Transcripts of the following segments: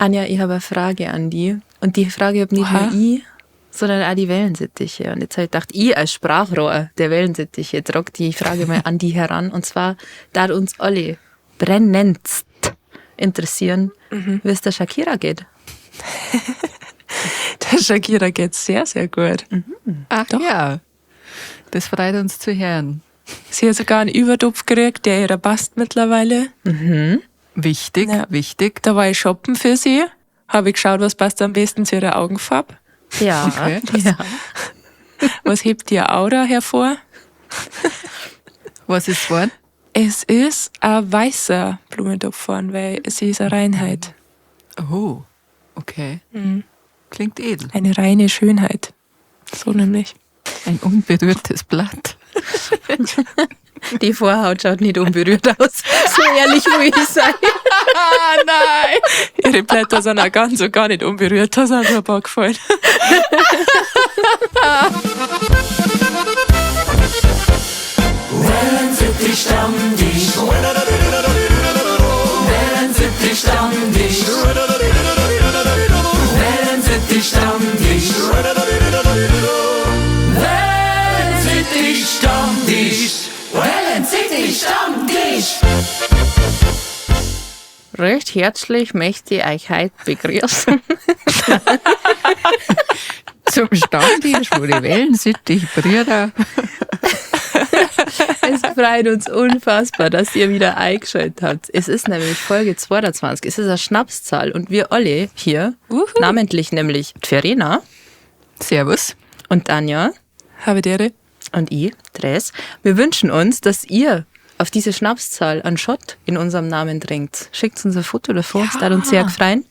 Anja, ich habe eine Frage an die. Und die Frage habe nicht nur ich, sondern auch die Wellensittiche. Und jetzt habe ich gedacht, ich als Sprachrohr der Wellensittiche trage die Frage mal an die heran. Und zwar, da uns alle brennendst interessieren, wie es der Shakira geht. Der Shakira geht sehr, sehr gut. Ach doch. Ja, das freut uns zu hören. Sie hat sogar einen Übertopf gekriegt, der ihrer passt mittlerweile. Wichtig, Ja. wichtig. Da war ich shoppen für sie. Habe ich geschaut, was passt am besten zu ihrer Augenfarbe. Ja, Okay. ja. Was hebt ihr Aura hervor? Was ist geworden? Es ist ein weißer Blumentopf, weil sie ist eine Reinheit. Oh, okay. Klingt edel. Eine reine Schönheit. So nämlich. Ein unberührtes Blatt. Die Vorhaut schaut nicht unberührt aus. So ehrlich will ich sein. Nein! Ihre Blätter sind auch ganz und gar nicht unberührt. Da sind so ein paar gefallen. Wellensittich Stammtisch. Wellensittich Stammtisch. Wellensittich Stammtisch. Wellensittich Stammtisch. Wellensittich Stammtisch. Recht herzlich möchte ich euch heute begrüßen. Zum Stammtisch, wo die Wellensittich-Brüder. Es freut uns unfassbar, dass ihr wieder eingeschaltet habt. Es ist nämlich Folge 22. Es ist eine Schnapszahl und wir alle hier, namentlich nämlich Verena Servus. und Anja Habe dere. und ich, Tres, wir wünschen uns, dass ihr auf diese Schnapszahl einen Shot in unserem Namen trinkt. Schickt uns ein Foto davor, das darf uns sehr freuen.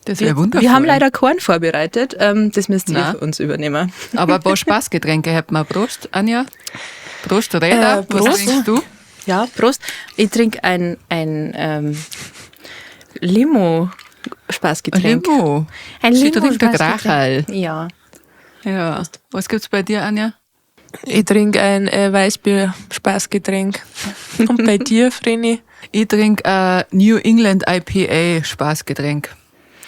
Das wäre wundervoll. Wir haben leider Korn vorbereitet, das müsst ihr Na. für uns übernehmen. Aber ein paar Spaßgetränke hätten wir. Prost, Anja. Prost, Reda. Was Prost. trinkst du? Ja, Prost. Ich trinke ein Limo-Spaßgetränk. Limo. Ein Sie trinkt ein Limo-Spaßgetränk. Grachal. Ja. Ja. Was gibt's bei dir, Anja? Ich trinke ein Weißbier-Spaßgetränk. Und bei dir, Vreni? Ich trinke ein New England IPA Spaßgetränk.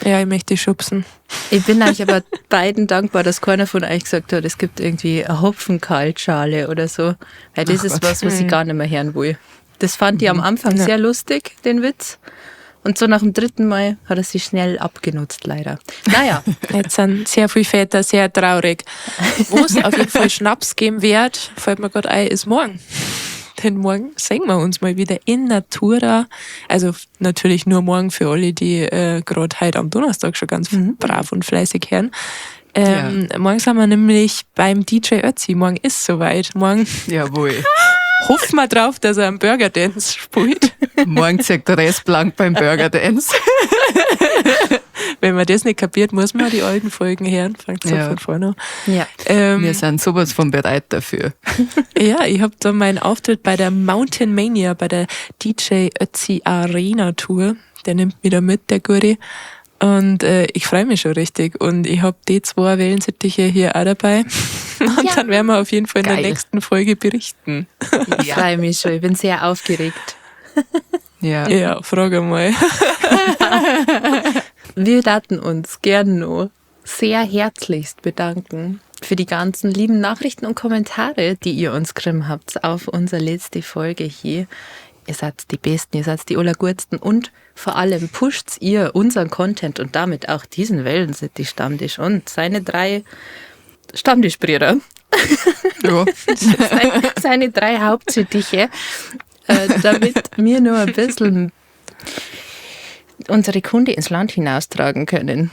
Ja, ich möchte dich schubsen. Ich bin euch aber beiden dankbar, dass keiner von euch gesagt hat, es gibt irgendwie eine Hopfenkaltschale oder so. Weil das Ach ist Gott. was ich gar nicht mehr hören will. Das fand ich am Anfang sehr lustig, den Witz. Und so nach dem dritten Mal hat er sich schnell abgenutzt, leider. Naja, Jetzt sind sehr viele Väter sehr traurig. Wo es auf jeden Fall Schnaps geben wird, fällt mir gerade ein, ist morgen. Denn morgen sehen wir uns mal wieder in Natura. Also natürlich nur morgen für alle, die gerade heute am Donnerstag schon ganz brav und fleißig hören. Morgen sind wir nämlich beim DJ Ötzi. Morgen ist soweit. Morgen Jawohl. hoffen wir drauf, dass er einen Burger Dance spielt. Morgen zeigt der Rest blank beim Burger Dance. Wenn man das nicht kapiert, muss man die alten Folgen hören. Fängt so Ja. von vorne an. ja. Wir sind sowas von bereit dafür. Ja, ich habe da meinen Auftritt bei der Mountain Mania, bei der DJ Ötzi Arena Tour. Der nimmt mich da mit, der Guri. Und ich freue mich schon richtig. Und ich habe die 2 Wellensittiche hier auch dabei. Und dann werden wir auf jeden Fall in Geil. der nächsten Folge berichten. Ich freue mich schon, ich bin sehr aufgeregt. Ja. Ja, frage mal. Wir daten uns gern noch sehr herzlichst bedanken für die ganzen lieben Nachrichten und Kommentare, die ihr uns geschrieben habt auf unsere letzte Folge hier. Ihr seid die Besten, ihr seid die Allergutsten und vor allem pusht ihr unseren Content und damit auch diesen Wellensittich-Stammtisch und seine 3 Stammtischbrüder, Ja. seine 3 Hauptsittiche, damit wir nur ein bisschen unsere Kunde ins Land hinaustragen können.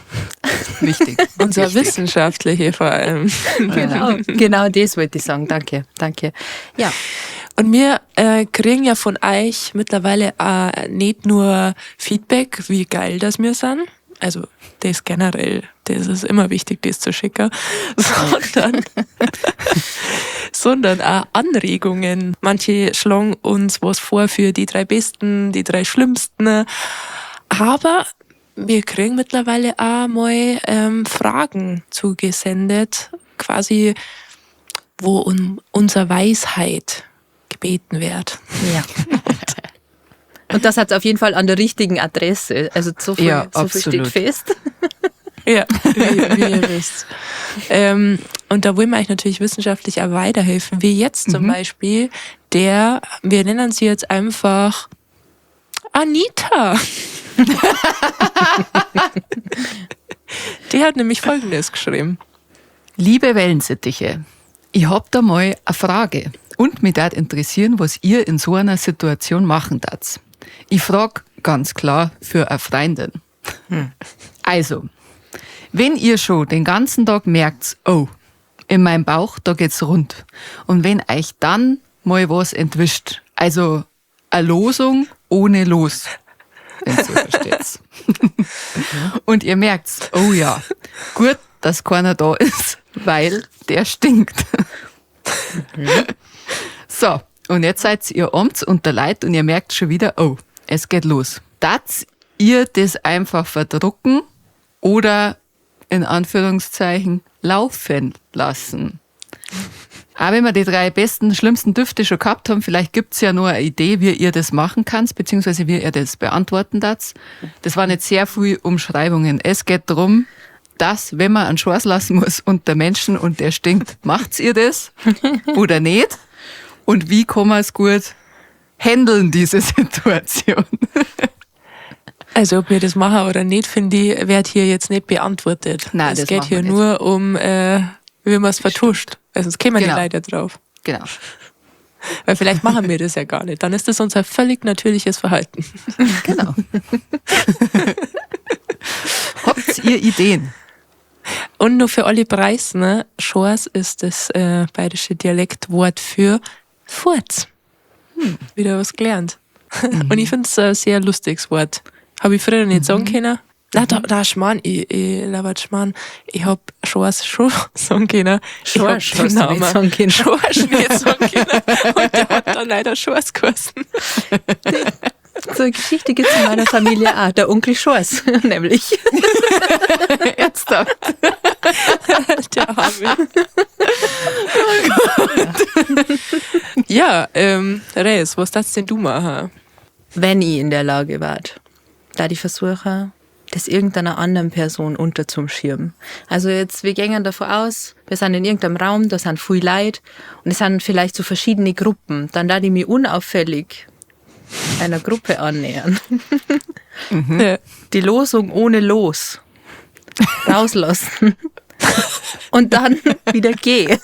Wichtig. Unser Wissenschaftliche vor allem. Genau das wollte ich sagen. Danke, danke. Ja, Und wir kriegen ja von euch mittlerweile nicht nur Feedback, wie geil das wir sind, also das generell, das ist immer wichtig, das zu schicken, sondern auch Anregungen. Manche schlagen uns was vor für die 3 Besten, die 3 Schlimmsten, aber wir kriegen mittlerweile auch mal Fragen zugesendet, quasi wo um unsere Weisheit gebeten wird. ja. Und das hat es auf jeden Fall an der richtigen Adresse. Also so viel, Ja, so viel steht absolut. fest. Ja, wie ihr wisst. Und da wollen wir euch natürlich wissenschaftlich auch weiterhelfen. Wie jetzt zum Beispiel wir nennen sie jetzt einfach Anita. Die hat nämlich Folgendes geschrieben. Liebe Wellensittiche, ich hab da mal eine Frage und mich würde interessieren, was ihr in so einer Situation machen darf. Ich frage ganz klar für eine Freundin. Also, wenn ihr schon den ganzen Tag merkt, oh, in meinem Bauch, da geht's rund. Und wenn euch dann mal was entwischt, also eine Losung ohne Los, wenn ihr so versteht's. Und ihr merkt, oh ja, gut, dass keiner da ist, weil der stinkt. So, und jetzt seid ihr abends unter Leid und ihr merkt schon wieder, oh, es geht los. Darf ihr das einfach verdrucken oder in Anführungszeichen laufen lassen? Aber wenn wir die 3 besten, schlimmsten Düfte schon gehabt haben, vielleicht gibt's ja nur eine Idee, wie ihr das machen könnt, beziehungsweise wie ihr das beantworten darf. Das waren jetzt sehr viele Umschreibungen. Es geht darum, dass, wenn man einen Schwarz lassen muss unter Menschen und der stinkt, macht's ihr das oder nicht? Und wie kann man es gut handeln, diese Situation? Also ob wir das machen oder nicht, finde ich, wird hier jetzt nicht beantwortet. Nein, es das geht machen hier wir nur um, wie man es vertuscht. Also es kämen Genau. die Leute drauf. Genau. Weil vielleicht machen wir das ja gar nicht. Dann ist das unser völlig natürliches Verhalten. Genau. Habt ihr Ideen? Und nur für alle Preise, ne? Schors ist das bayerische Dialektwort für Furz. Wieder was gelernt. Und ich finde es ein sehr lustiges Wort. Habe ich früher nicht sagen können. Na, Schmarrn, ich labert Schmarrn. Ich hab Schors schon sagen können. Schorsch Ich hab den hast du nicht sagen können. Schorsch nicht sagen können. Und der hat dann leider Schors geheißen. So eine Geschichte gibt es in meiner Familie auch. Der Onkel Schors, nämlich. Ernsthaft? Der Arme. Ja, Reis, was darfst denn du machen? Wenn ich in der Lage war, da ich versuche, das irgendeiner anderen Person unterzuschirmen. Also jetzt, wir gehen davon aus, wir sind in irgendeinem Raum, da sind viele Leute und es sind vielleicht so verschiedene Gruppen. Dann darf ich mich unauffällig einer Gruppe annähern. Ja. Die Losung ohne Los rauslassen und dann wieder gehen.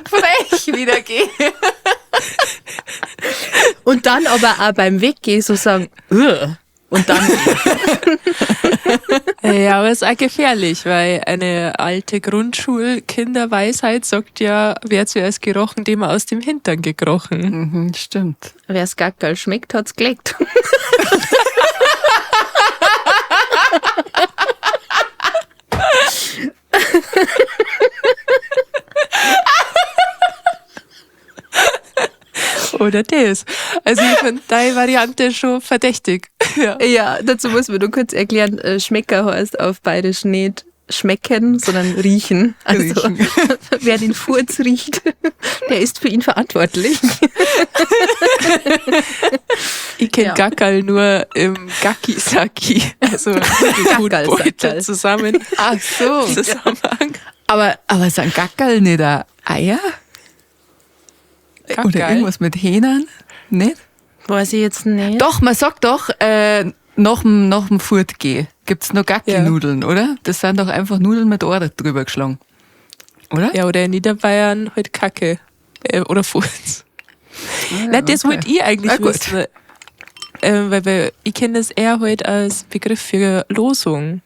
Frech wieder gehen. Und dann aber auch beim Weggehen so sagen, "Ugh", und dann Ja, aber es ist auch gefährlich, weil eine alte Grundschulkinderweisheit sagt ja, wer zuerst gerochen, dem aus dem Hintern gekrochen. Stimmt. wer's Gackerl schmeckt, hat's gelegt. Oder das. Also ich finde deine Variante schon verdächtig. Ja. Ja, dazu muss man nur kurz erklären, Schmecker heißt auf Bayerisch nicht schmecken, sondern riechen. Also wer den Furz riecht, der ist für ihn verantwortlich. Ich kenne Ja. Gackerl nur im Gacki-Sacki. Also Gackerl, Beutel Sackerl. zusammen. Ach so. Zusammenhang. Aber sind Gackerl nicht ein Eier? Oder Gackerl. irgendwas mit Hähnern? Nicht? Weiß ich jetzt nicht. Doch, man sagt doch, nach dem Furtgehen gibt's noch Gacki-Nudeln, oder? Das sind doch einfach Nudeln mit Ohren drüber geschlagen. Oder? Ja, oder in Niederbayern halt Kacke. Oder Furz. Nein, das okay. wollte ich eigentlich Na gut. wissen. Weil ich kenne das eher halt als Begriff für Losung.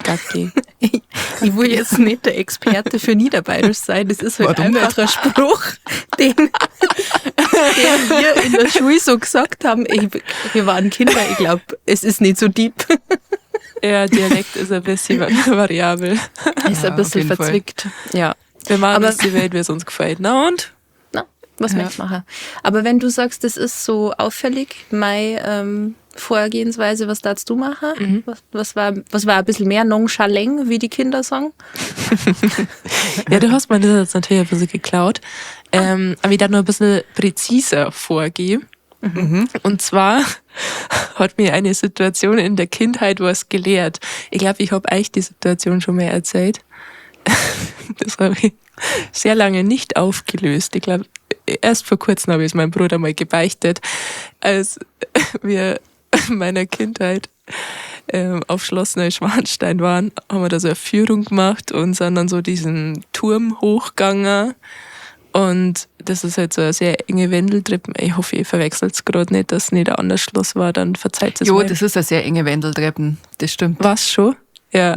Gacki. Ich will jetzt nicht der Experte für Niederbayerisch sein. Das ist halt Warum einfach ein Spruch, den wir in der Schule so gesagt haben. Wir waren Kinder, ich glaube, es ist nicht so deep. Ja, Dialekt ist ein bisschen variabel. Ist Ja, ein auf bisschen jeden Fall. verzwickt. Ja. Wir machen Aber- uns die Welt, wie es uns gefällt. Na und? Na, was möchtest du machen? Aber wenn du sagst, das ist so auffällig, meine Vorgehensweise? Was darfst du machen? Was war ein bisschen mehr nonchalant, wie die Kinder sagen? Ja, du hast mir das jetzt natürlich ein bisschen geklaut. Aber ich darf noch ein bisschen präziser vorgehen. Und zwar hat mir eine Situation in der Kindheit was gelehrt. Ich glaube, ich habe euch die Situation schon mal erzählt. Das habe ich sehr lange nicht aufgelöst. Ich glaube, erst vor kurzem habe ich es meinem Bruder mal gebeichtet, als wir in meiner Kindheit auf Schloss Neuschwanstein waren, haben wir da so eine Führung gemacht und sind dann so diesen Turm hochgegangen. Und das ist halt so eine sehr enge Wendeltreppe. Ich hoffe, ihr verwechselt es gerade nicht, dass es nicht ein anderes Schloss war, dann verzeiht es Jo, mir. das ist eine sehr enge Wendeltreppen, das stimmt. Was schon? Ja.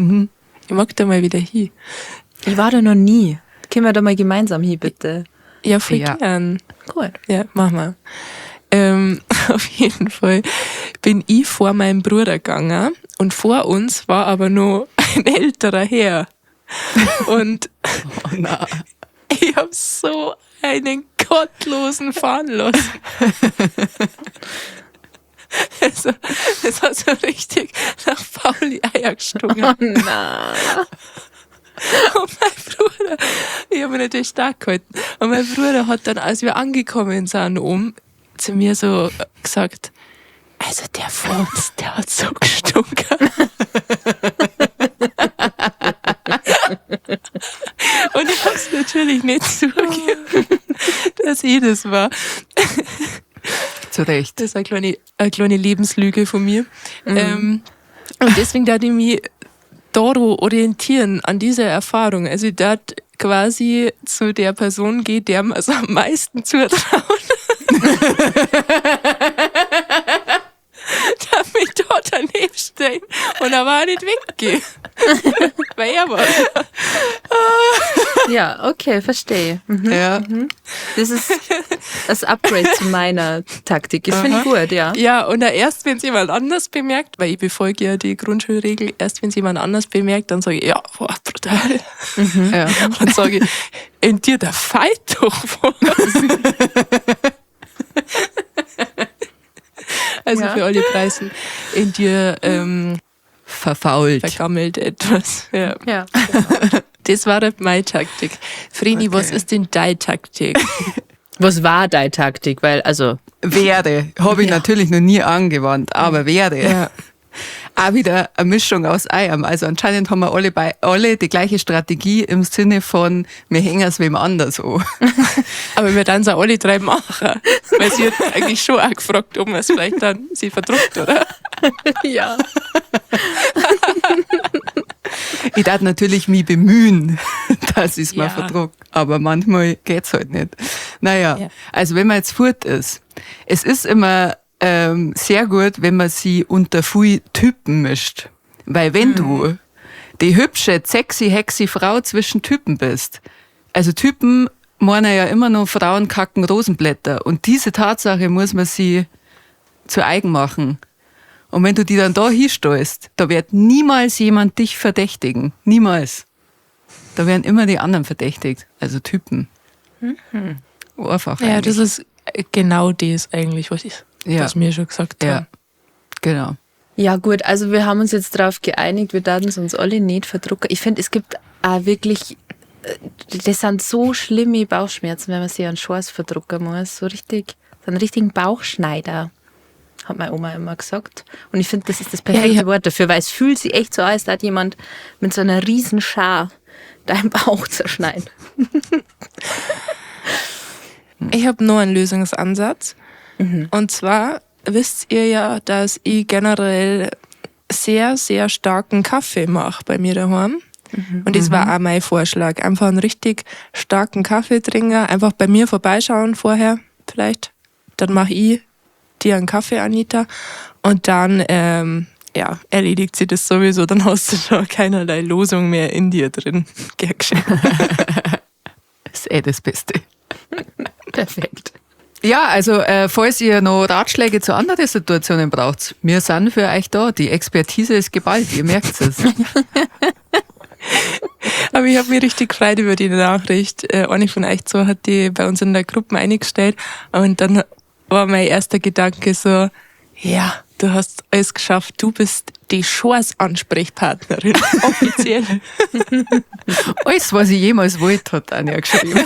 Ich mag da mal wieder hin. Ich war da noch nie. Können wir da mal gemeinsam hin, bitte? Ja, voll Ja. gern. Gut. Ja, mach mal. Auf jeden Fall bin ich vor meinem Bruder gegangen und vor uns war aber noch ein älterer Herr. Und Oh nein. ich habe so einen gottlosen fahren lassen. Also, das hat so richtig nach Pauli Eier gestunken. Oh nein. Und mein Bruder, ich habe mich natürlich stark gehalten. Und mein Bruder hat dann, als wir angekommen sind, zu mir so gesagt, also der vor uns, der hat so gestunken. Und ich habe es natürlich nicht zugegeben, dass ich das war. Zu Recht. Das ist eine kleine Lebenslüge von mir. Und deswegen darf ich mich daran orientieren, an dieser Erfahrung. Also ich darf quasi zu der Person gehen, der mir am meisten zutraut. Darf mich dort daneben stellen und aber auch nicht weggehen. Weil er war. Ja, okay, verstehe. Ja. Das ist das Upgrade zu meiner Taktik. Das finde ich gut, ja. Ja, und erst, wenn es jemand anders bemerkt, weil ich befolge ja die Grundschulregel, erst wenn es jemand anders bemerkt, dann sage ich, ja, boah, brutal. Ja. Und dann sage ich, in dir der Feind doch was. Also Ja. für alle Preise, in dir Verfault. vergammelt etwas. Ja. Ja. Das war halt meine Taktik. Vreni, Okay. was ist denn deine Taktik? Was war deine Taktik? Weil, also, Wäre. Habe ich natürlich noch nie angewandt, aber wäre. Ja. Auch wieder eine Mischung aus Eiern. Also anscheinend haben wir alle die gleiche Strategie im Sinne von, wir hängen es wem anders an. Aber wir dann es auch alle drei machen. Weil sie hat eigentlich schon auch gefragt, ob man es vielleicht dann sie verdruckt, oder? ja. Ich darf natürlich mich bemühen, dass ich es mir Ja. verdruck. Aber manchmal geht's halt nicht. Naja, Ja. also wenn man jetzt fort ist, es ist immer sehr gut, wenn man sie unter viel Typen mischt. Weil wenn du die hübsche, sexy, hexy Frau zwischen Typen bist, also Typen meinen ja immer noch Frauen kacken Rosenblätter. Und diese Tatsache muss man sie zu eigen machen. Und wenn du die dann da hinstellst, da wird niemals jemand dich verdächtigen. Niemals. Da werden immer die anderen verdächtigt. Also Typen. Einfach. Ja, eigentlich. das ist genau das eigentlich, was wir schon gesagt Ja, haben. genau. Ja, gut, also wir haben uns jetzt darauf geeinigt, wir werden es uns alle nicht verdrucken. Ich finde, es gibt auch wirklich, das sind so schlimme Bauchschmerzen, wenn man sich einen Schorz verdrucken muss. So einen richtigen Bauchschneider, hat meine Oma immer gesagt. Und ich finde, das ist das perfekte Ja. Wort dafür, weil es fühlt sich echt so an, als hat jemand mit so einer riesen Schar deinen Bauch zerschneiden. Ich habe noch einen Lösungsansatz. Und zwar wisst ihr ja, dass ich generell sehr, sehr starken Kaffee mache bei mir daheim. Und das war auch mein Vorschlag. Einfach einen richtig starken Kaffee trinken, einfach bei mir vorbeischauen vorher vielleicht. Dann mache ich dir einen Kaffee, Anita. Und dann erledigt sie das sowieso. Dann hast du schon keinerlei Losung mehr in dir drin. Gern geschehen. Das ist das Beste. Perfekt. Ja, also falls ihr noch Ratschläge zu anderen Situationen braucht, wir sind für euch da. Die Expertise ist geballt, ihr merkt es. Aber ich habe mich richtig gefreut über die Nachricht. Eine von euch zwei hat die bei uns in der Gruppe eingestellt. Und dann war mein erster Gedanke so, ja, Du hast alles geschafft. Du bist die Schors-Ansprechpartnerin. Offiziell. Alles, was ich jemals wollte, hat Anja geschrieben.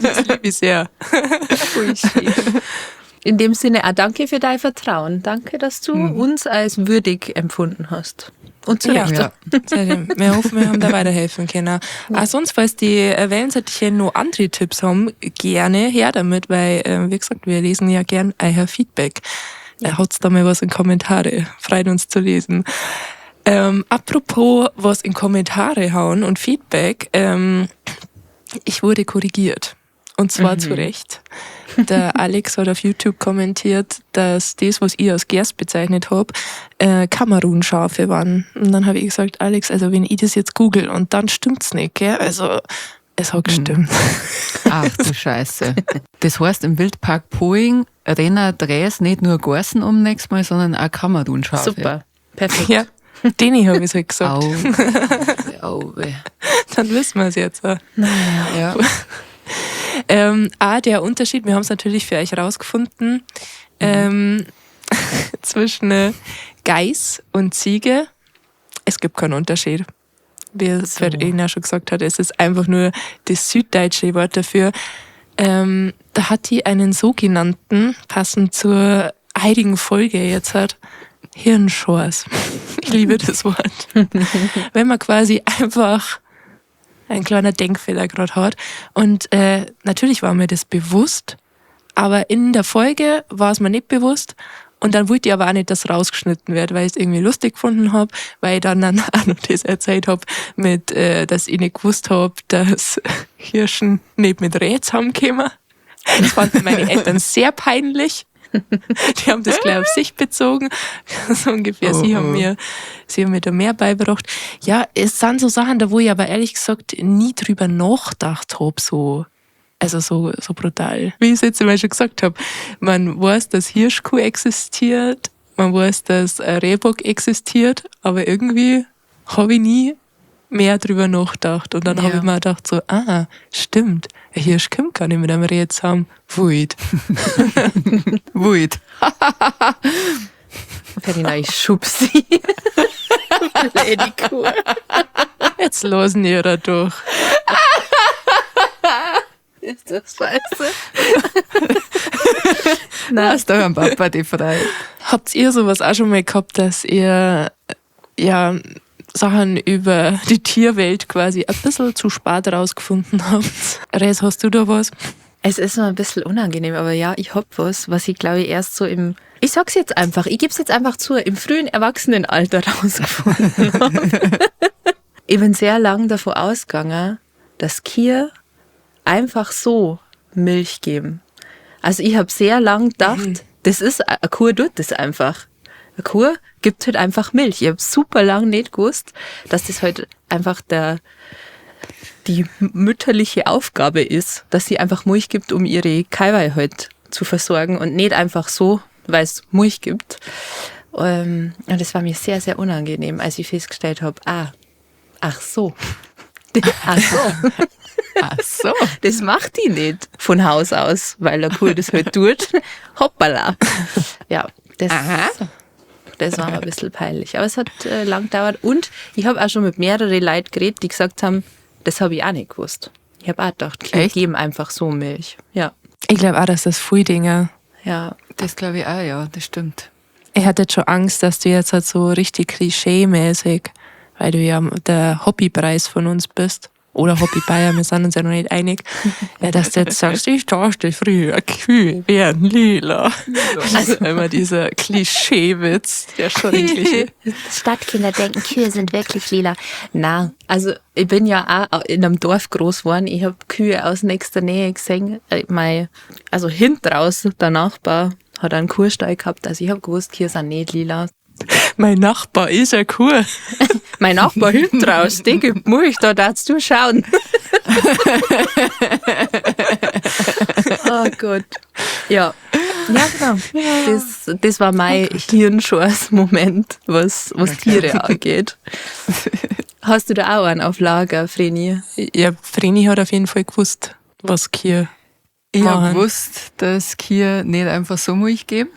Das liebe ich sehr. Ui, schön. In dem Sinne auch danke für dein Vertrauen. Danke, dass du uns als würdig empfunden hast. Und zu Recht. Ja. Sehr schön. Wir hoffen, wir haben da weiterhelfen können. Auch sonst, falls die Wellensittiche noch andere Tipps haben, gerne her damit, weil, wie gesagt, wir lesen ja gern euer Feedback. Haut's da mal was in Kommentare. Freut uns zu lesen. Apropos was in Kommentare hauen und Feedback, ich wurde korrigiert. Und zwar zu Recht. Der Alex hat auf YouTube kommentiert, dass das, was ich als Gerst bezeichnet habe, Kamerun-Schafe waren. Und dann habe ich gesagt, Alex, also wenn ich das jetzt google und dann stimmt's nicht, gell? Also es hat gestimmt. Ach du Scheiße. Das heißt, im Wildpark Poing rennen Drehs nicht nur Gorsen nächstes Mal, sondern auch Kamerun-Schafe. Super. Perfekt. Ja, denen habe ich halt gesagt. Auwe. Dann wissen wir es jetzt auch. Ja. Der Unterschied, wir haben es natürlich für euch rausgefunden, zwischen Geiß und Ziege. Es gibt keinen Unterschied. Wie es Verena schon gesagt hat, es ist einfach nur das süddeutsche Wort dafür. Da hat die einen sogenannten, passend zur heutigen Folge jetzt hat, Hirnschors. Ich liebe das Wort. Wenn man quasi einfach ein kleiner Denkfehler gerade hat. Und natürlich war mir das bewusst, aber in der Folge war es mir nicht bewusst. Und dann wollte ich aber auch nicht, dass rausgeschnitten wird, weil ich es irgendwie lustig gefunden habe, weil ich dann auch noch das erzählt habe, dass ich nicht gewusst habe, dass Hirschen nicht mit Reh zusammenkommen. Das fanden meine Eltern sehr peinlich. Die haben das gleich auf sich bezogen. So ungefähr. Sie haben mir da mehr beigebracht. Ja, es sind so Sachen, da wo ich aber ehrlich gesagt nie drüber nachgedacht habe, so. Also so brutal. Wie ich es jetzt einmal schon gesagt habe. Man weiß, dass Hirschkuh existiert, man weiß, dass ein Rehbock existiert, aber irgendwie habe ich nie mehr drüber nachgedacht. Und dann habe ich mir gedacht so, stimmt, ein Hirsch kommt gar nicht mit einem Reh zusammen. Wut. Wut. Verena, ich schub sie. Blöde Kuh. Jetzt losen ihr da durch. Ist das scheiße? Lass doch am Papa die frei. Habt ihr sowas auch schon mal gehabt, dass ihr Sachen über die Tierwelt quasi ein bisschen zu spät rausgefunden habt? Res, hast du da was? Es ist mir ein bisschen unangenehm, aber ja, ich hab was ich glaube erst so ich sag's jetzt einfach, ich geb's jetzt einfach zu, im frühen Erwachsenenalter rausgefunden habe. Ich bin sehr lang davon ausgegangen, dass Kühe einfach so Milch geben. Also ich habe sehr lang gedacht, das ist, eine Kuh tut das einfach. Eine Kuh gibt halt einfach Milch. Ich habe super lang nicht gewusst, dass das halt einfach die mütterliche Aufgabe ist, dass sie einfach Milch gibt, um ihre Kälber halt zu versorgen und nicht einfach so, weil es Milch gibt. Und das war mir sehr, sehr unangenehm, als ich festgestellt habe, ach so. Ach so. Ach so. Das macht die nicht von Haus aus, weil der Kuh das halt tut. Hoppala. Ja, das war ein bisschen peinlich. Aber es hat lang gedauert. Und ich habe auch schon mit mehreren Leuten geredet, die gesagt haben, das habe ich auch nicht gewusst. Ich habe auch gedacht, Kühe geben einfach so Milch. Ja. Ich glaube auch, dass das viele Dinge. Ja. Das glaube ich auch, ja, das stimmt. Ich hatte jetzt schon Angst, dass du jetzt halt so richtig klischee-mäßig, weil du ja der Hobbypreis von uns bist, oder Hobby Bayer, wir sind uns ja noch nicht einig, dass du jetzt sagst, ich dachte früher, Kühe wären lila. Also immer dieser Klischeewitz, der schon Klischee. Stadtkinder denken, Kühe sind wirklich lila. Na, also ich bin ja auch in einem Dorf groß geworden. Ich habe Kühe aus nächster Nähe gesehen. Also hinten raus, der Nachbar hat einen Kuhstall gehabt. Also ich habe gewusst, Kühe sind nicht lila. Mein Nachbar ist eine Kuh. Mein Nachbar hinten raus, der gibt Milch, da darfst du schauen. Oh Gott. Ja, genau. Das war mein Hirnschors-Moment, was Tiere angeht. Hast du da auch einen auf Lager, Vreni? Ja, Vreni hat auf jeden Fall gewusst, was Kühe Ich habe machen. gewusst, dass Kühe nicht einfach so Milch geben.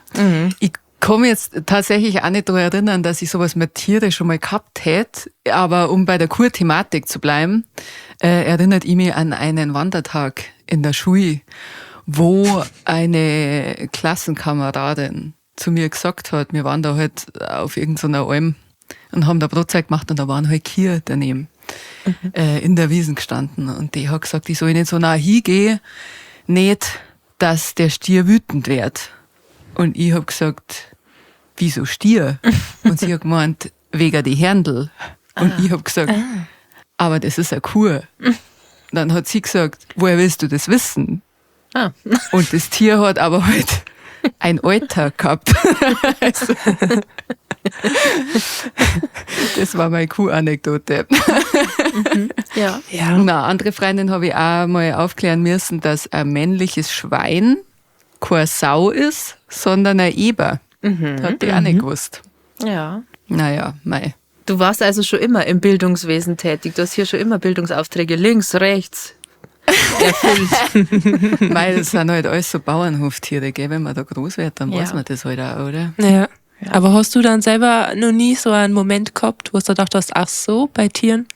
Ich kann mich jetzt tatsächlich auch nicht daran erinnern, dass ich sowas mit Tieren schon mal gehabt hätte. Aber um bei der Kurthematik zu bleiben, erinnert ich mich an einen Wandertag in der Schule, wo eine Klassenkameradin zu mir gesagt hat, wir waren da halt auf irgendeiner Alm und haben da Brotzeit gemacht und da waren halt Kühe daneben in der Wiesen gestanden. Und die hat gesagt, ich soll nicht so nah hingehen, nicht, dass der Stier wütend wird. Und ich hab gesagt, wieso Stier? Und sie hat gemeint, wegen die Händel. Und ich hab gesagt, aber das ist eine Kuh. Dann hat sie gesagt, woher willst du das wissen? Und das Tier hat aber halt ein Alter gehabt. Also, das war meine Kuh-Anekdote. Ja. Ja. Und eine andere Freundin habe ich auch mal aufklären müssen, dass ein männliches Schwein keine Sau ist, sondern ein Eber. Hat die auch nicht gewusst. Ja. Naja, mei. Du warst also schon immer im Bildungswesen tätig. Du hast hier schon immer Bildungsaufträge links, rechts erfüllt. Weil es sind halt alles so Bauernhoftiere, gell? Wenn man da groß wird, dann Ja. weiß man das halt auch, oder? Ja. Aber hast du dann selber noch nie so einen Moment gehabt, wo du gedacht hast, ach so, bei Tieren?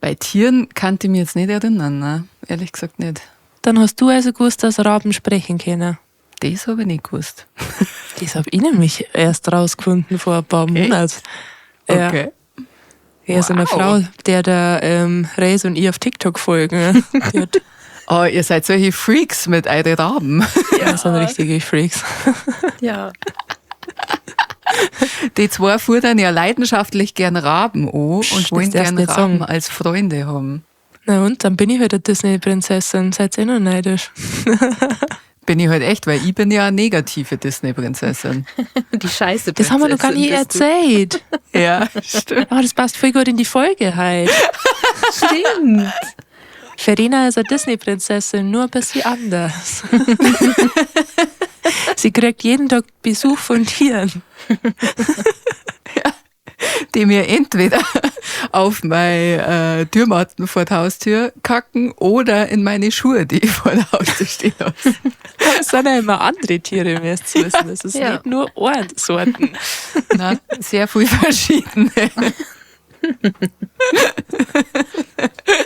Bei Tieren kannte ich mich jetzt nicht erinnern, ne? Ehrlich gesagt nicht. Dann hast du also gewusst, dass Raben sprechen können. Das habe ich nicht gewusst. Das habe ich nämlich erst rausgefunden vor ein paar Monaten. Okay. Ja, so eine Wow. Frau, der Reis und ich auf TikTok folgen. Die hat, Oh, ihr seid solche Freaks mit euren Raben. ja, sind richtige Freaks. Ja. Die zwei fuhren ja leidenschaftlich gern Raben an und wollen darfst gern nicht Raben sagen. als Freunde haben. Na und, dann bin ich halt eine Disney-Prinzessin. Seid ihr noch neidisch? Bin ich halt echt, weil ich bin ja eine negative Disney-Prinzessin. Die Scheiße. Das haben wir noch gar nicht Prinzessin erzählt. Ja, stimmt. Aber das passt voll gut in die Folge halt. bist du. Stimmt. Verena ist eine Disney-Prinzessin, nur ein bisschen anders. Sie kriegt jeden Tag Besuch von Tieren. Die mir entweder auf meine Türmatten vor der Haustür kacken oder in meine Schuhe, die ich vor der Haustür stehen lasse. Es sind ja immer andere Tiere, müsst ihr wissen. Es ist Ja. nicht nur Sorten. Na, sehr viel verschiedene.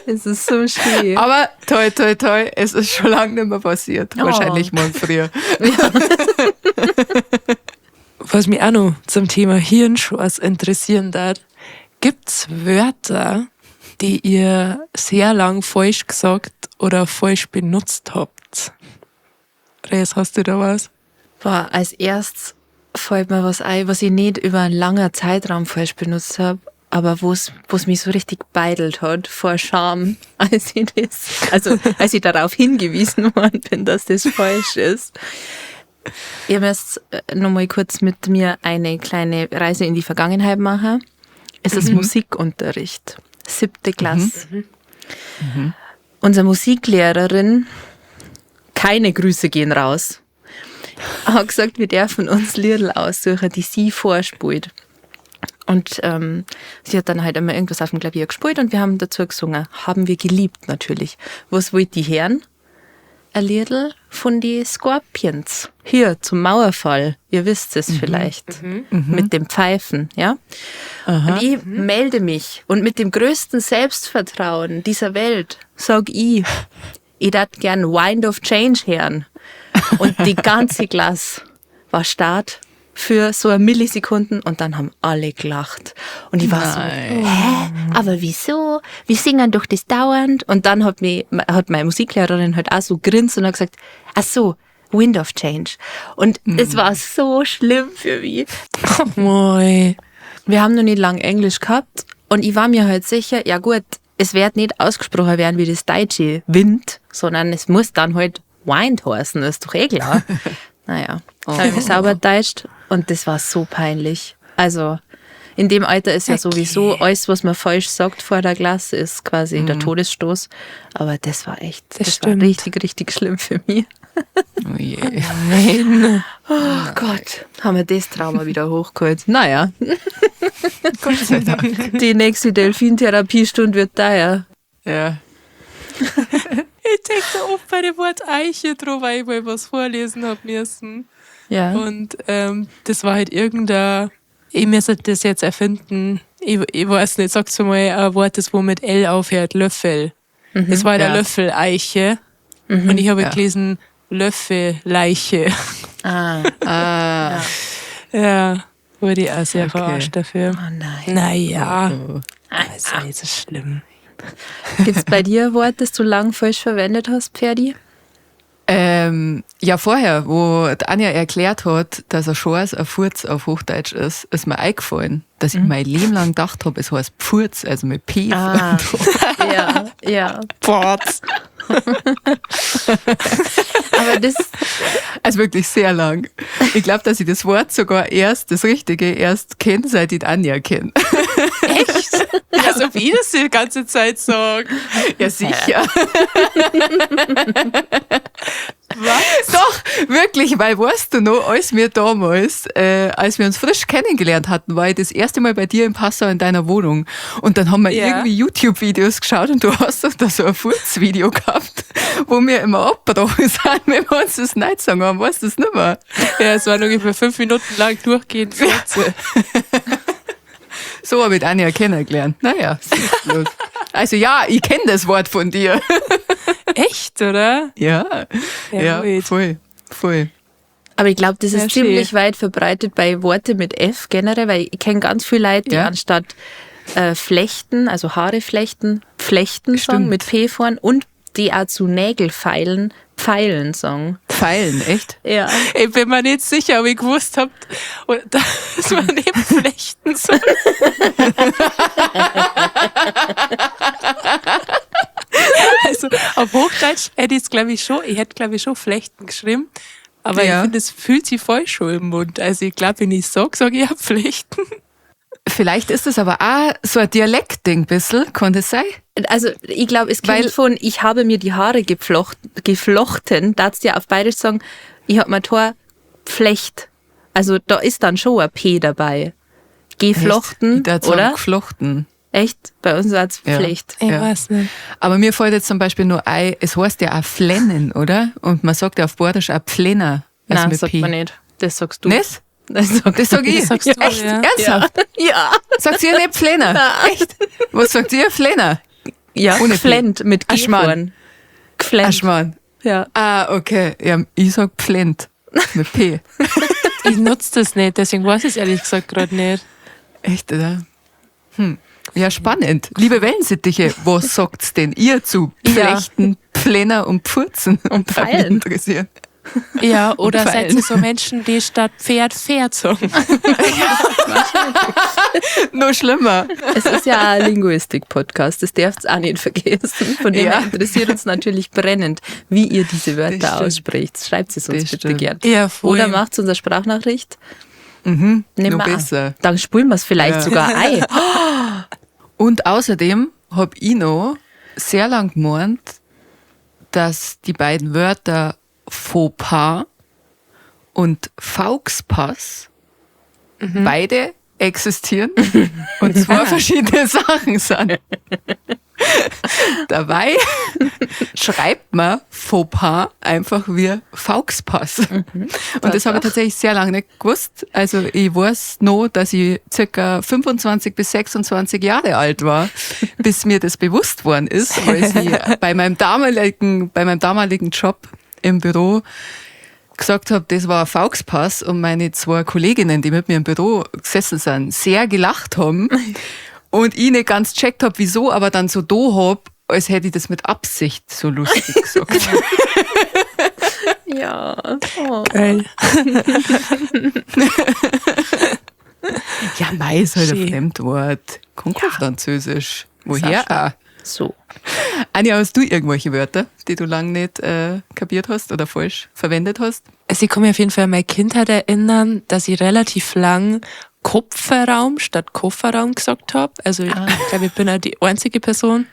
Es ist so schön. Aber toi, toi, toi, es ist schon lange nicht mehr passiert. Oh. Wahrscheinlich morgen früher. Was mich auch noch zum Thema Hirnschwarz interessieren darf, gibt's Wörter, die ihr sehr lang falsch gesagt oder falsch benutzt habt? Reis, hast du da was? Boah, als erstes fällt mir was ein, was ich nicht über einen langen Zeitraum falsch benutzt habe, aber wo's mich so richtig beidelt hat vor Scham, als ich darauf hingewiesen worden bin, dass das falsch ist. Ihr müsst noch mal kurz mit mir eine kleine Reise in die Vergangenheit machen. Es ist Musikunterricht, 7. Klasse. Unsere Musiklehrerin, keine Grüße gehen raus, hat gesagt, wir dürfen uns Lieder aussuchen, die sie vorspielt. Und sie hat dann halt immer irgendwas auf dem Klavier gespielt und wir haben dazu gesungen. Haben wir geliebt natürlich. Was wollt ihr hören? Ein Liedl von die Scorpions. Hier, zum Mauerfall. Ihr wisst es vielleicht. Mit dem Pfeifen, ja? Und ich melde mich. Und mit dem größten Selbstvertrauen dieser Welt sag ich dat gern Wind of Change hören. Und die ganze Klasse war Start für so eine Millisekunden und dann haben alle gelacht. Und ich war so, aber wieso? Wir singen doch das dauernd. Und dann hat meine Musiklehrerin halt auch so grinst und hat gesagt, ach so, Wind of Change. Und es war so schlimm für mich. Moi. Wir haben noch nicht lang Englisch gehabt und ich war mir halt sicher, ja gut, es wird nicht ausgesprochen werden wie das deutsche Wind, sondern es muss dann halt Wind heißen, das ist doch eh klar. Naja, habe ich mich sauber täuscht und das war so peinlich. Also in dem Alter ist ja sowieso alles, was man falsch sagt vor der Klasse, ist quasi der Todesstoß. Aber das war echt, das war stimmt. richtig, richtig schlimm für mich. Oh je. Nein. Oh Gott, haben wir das Trauma wieder hochgeholt. Naja, Gott sei Dank. die nächste Delfintherapiestunde wird teuer. Ja. Ich denke da oft bei dem Wort Eiche drauf, weil ich mal was vorlesen hab müssen. Ja. Und das war halt irgendein, ich müsste das jetzt erfinden, ich weiß nicht, sag's mal ein Wort, das wo mit L aufhört, Löffel. Das war der Ja. Löffeleiche. Und ich habe Ja. gelesen, Löffelleiche. Ah. Ja, wurde ich auch sehr Okay. verarscht dafür. Oh nein. Naja, Oh. ist ja nicht so schlimm. Gibt es bei dir ein Wort, das du lang falsch verwendet hast, Pferdi? Ja, vorher, wo die Anja erklärt hat, dass ein Schorz ein Furz auf Hochdeutsch ist mir eingefallen, dass ich mein Leben lang gedacht habe, es heißt Pfurz, also mit P. Ah. Ja. Ports. Aber das, Also wirklich sehr lang. Ich glaube, dass ich das Wort sogar das Richtige erst kenne, seit ich die Anja kenne. Echt? Also wie das die ganze Zeit sagen. Ja, sicher. Was? Doch, wirklich, weil weißt du noch, als wir damals, als wir uns frisch kennengelernt hatten, war ich das erste Mal bei dir in Passau in deiner Wohnung. Und dann haben wir Ja. irgendwie YouTube-Videos geschaut und du hast doch da so ein Furzvideo gehabt, wo wir immer abgebrochen sind, wenn wir uns das nicht sagen haben. Weißt du das nicht mehr? Ja, es waren ungefähr 5 Minuten lang durchgehend Furze. So habe ich die Anja kennengelernt. Naja, los. Also ja, ich kenne das Wort von dir. Echt, oder? Ja, Ja, ja, voll. aber ich glaube, das Ja, ist schön. ziemlich weit verbreitet bei Worte mit F generell, weil ich kenne ganz viele Leute, die Ja. anstatt flechten, also Haare flechten sagen Stimmt. mit P vorn und die auch zu Nägel feilen, Pfeilen sagen. Pfeilen, echt? Ja. Ich bin mir nicht sicher, ob ich gewusst habe, dass man neben Flechten so. Also auf Hochdeutsch hätte ich es, glaube ich, schon, ich hätte, glaube ich, schon Flechten geschrieben. Aber Ja. ich finde, es fühlt sich voll schon im Mund. Also ich glaube, wenn ich sage ich habe Flechten. Vielleicht ist es aber auch so ein Dialektding, bisschen, kann das sein? Also ich glaube, es Weil- kommt von, ich habe mir die Haare geflochten, darfst du ja auf Bayerisch sagen, ich habe mein Tor Flecht. Also da ist dann schon ein P dabei. Geflochten, Ich würd sagen, oder? geflochten. Echt? Bei uns als Ja. Pflicht. Ich Ja. weiß nicht. Aber mir fällt jetzt zum Beispiel nur ein, es heißt ja auch Flennen, oder? Und man sagt ja auf Bordisch auch Pflenner. Also Nein, mit sagt P. man nicht. Das sagst du. Nicht? Das sag Das sag ich. Das sagst du, Echt? ja. Ernsthaft? Ja. Sagt ihr nicht Pflenner? Echt? Was sagt ihr? Flenner? Ja, Ohne P. geflennt mit G Aschmann. vorn. Geflennt. Aschmann. Ja. Ah, okay. Ja, ich sag Pflent. Mit P. Ich nutze das nicht, deswegen weiß ich es ehrlich gesagt gerade nicht. Echt, oder? Ja, spannend. Liebe Wellensittiche, was sagt's denn ihr zu Ja. Flechten, Pflenner und Pfurzen? Und Würde mich Pfeilen. interessieren. Ja, oder Pfeilen. seid ihr so Menschen, die statt Pferd sagen? Noch schlimmer. Es ist ja ein Linguistik-Podcast, das dürft ihr auch nicht vergessen. Von dem Ja. her interessiert uns natürlich brennend, wie ihr diese Das Wörter stimmt. ausspricht. Schreibt es uns Das bitte stimmt. gern. Ja, voll. Oder macht unsere Sprachnachricht. Noch Nehmen wir besser. an. Dann spulen wir es vielleicht Ja. sogar ein. Und außerdem habe ich noch sehr lang gemeint, dass die beiden Wörter Fauxpas und Fauxpass beide existieren und zwei verschiedene Sachen sind. Dabei schreibt man Fauxpas einfach wie Fauxpass. Und das habe ich tatsächlich sehr lange nicht gewusst. Also ich weiß noch, dass ich circa 25 bis 26 Jahre alt war, bis mir das bewusst worden ist, als ich bei meinem damaligen Job im Büro gesagt habe, das war ein Fauxpass und meine zwei Kolleginnen, die mit mir im Büro gesessen sind, sehr gelacht haben und ich nicht ganz checkt habe, wieso, aber dann so da hab, als hätte ich das mit Absicht so lustig gesagt. Ja. Oh. Geil. Ja, mei ist halt ein Schön. Fremdwort. Kommt kein Französisch. Woher auch? So. Anja, hast du irgendwelche Wörter, die du lange nicht kapiert hast oder falsch verwendet hast? Also ich kann mich auf jeden Fall an meine Kindheit erinnern, dass ich relativ lang Kopferraum statt Kofferraum gesagt habe. Also ich glaube, ich bin auch die einzige Person,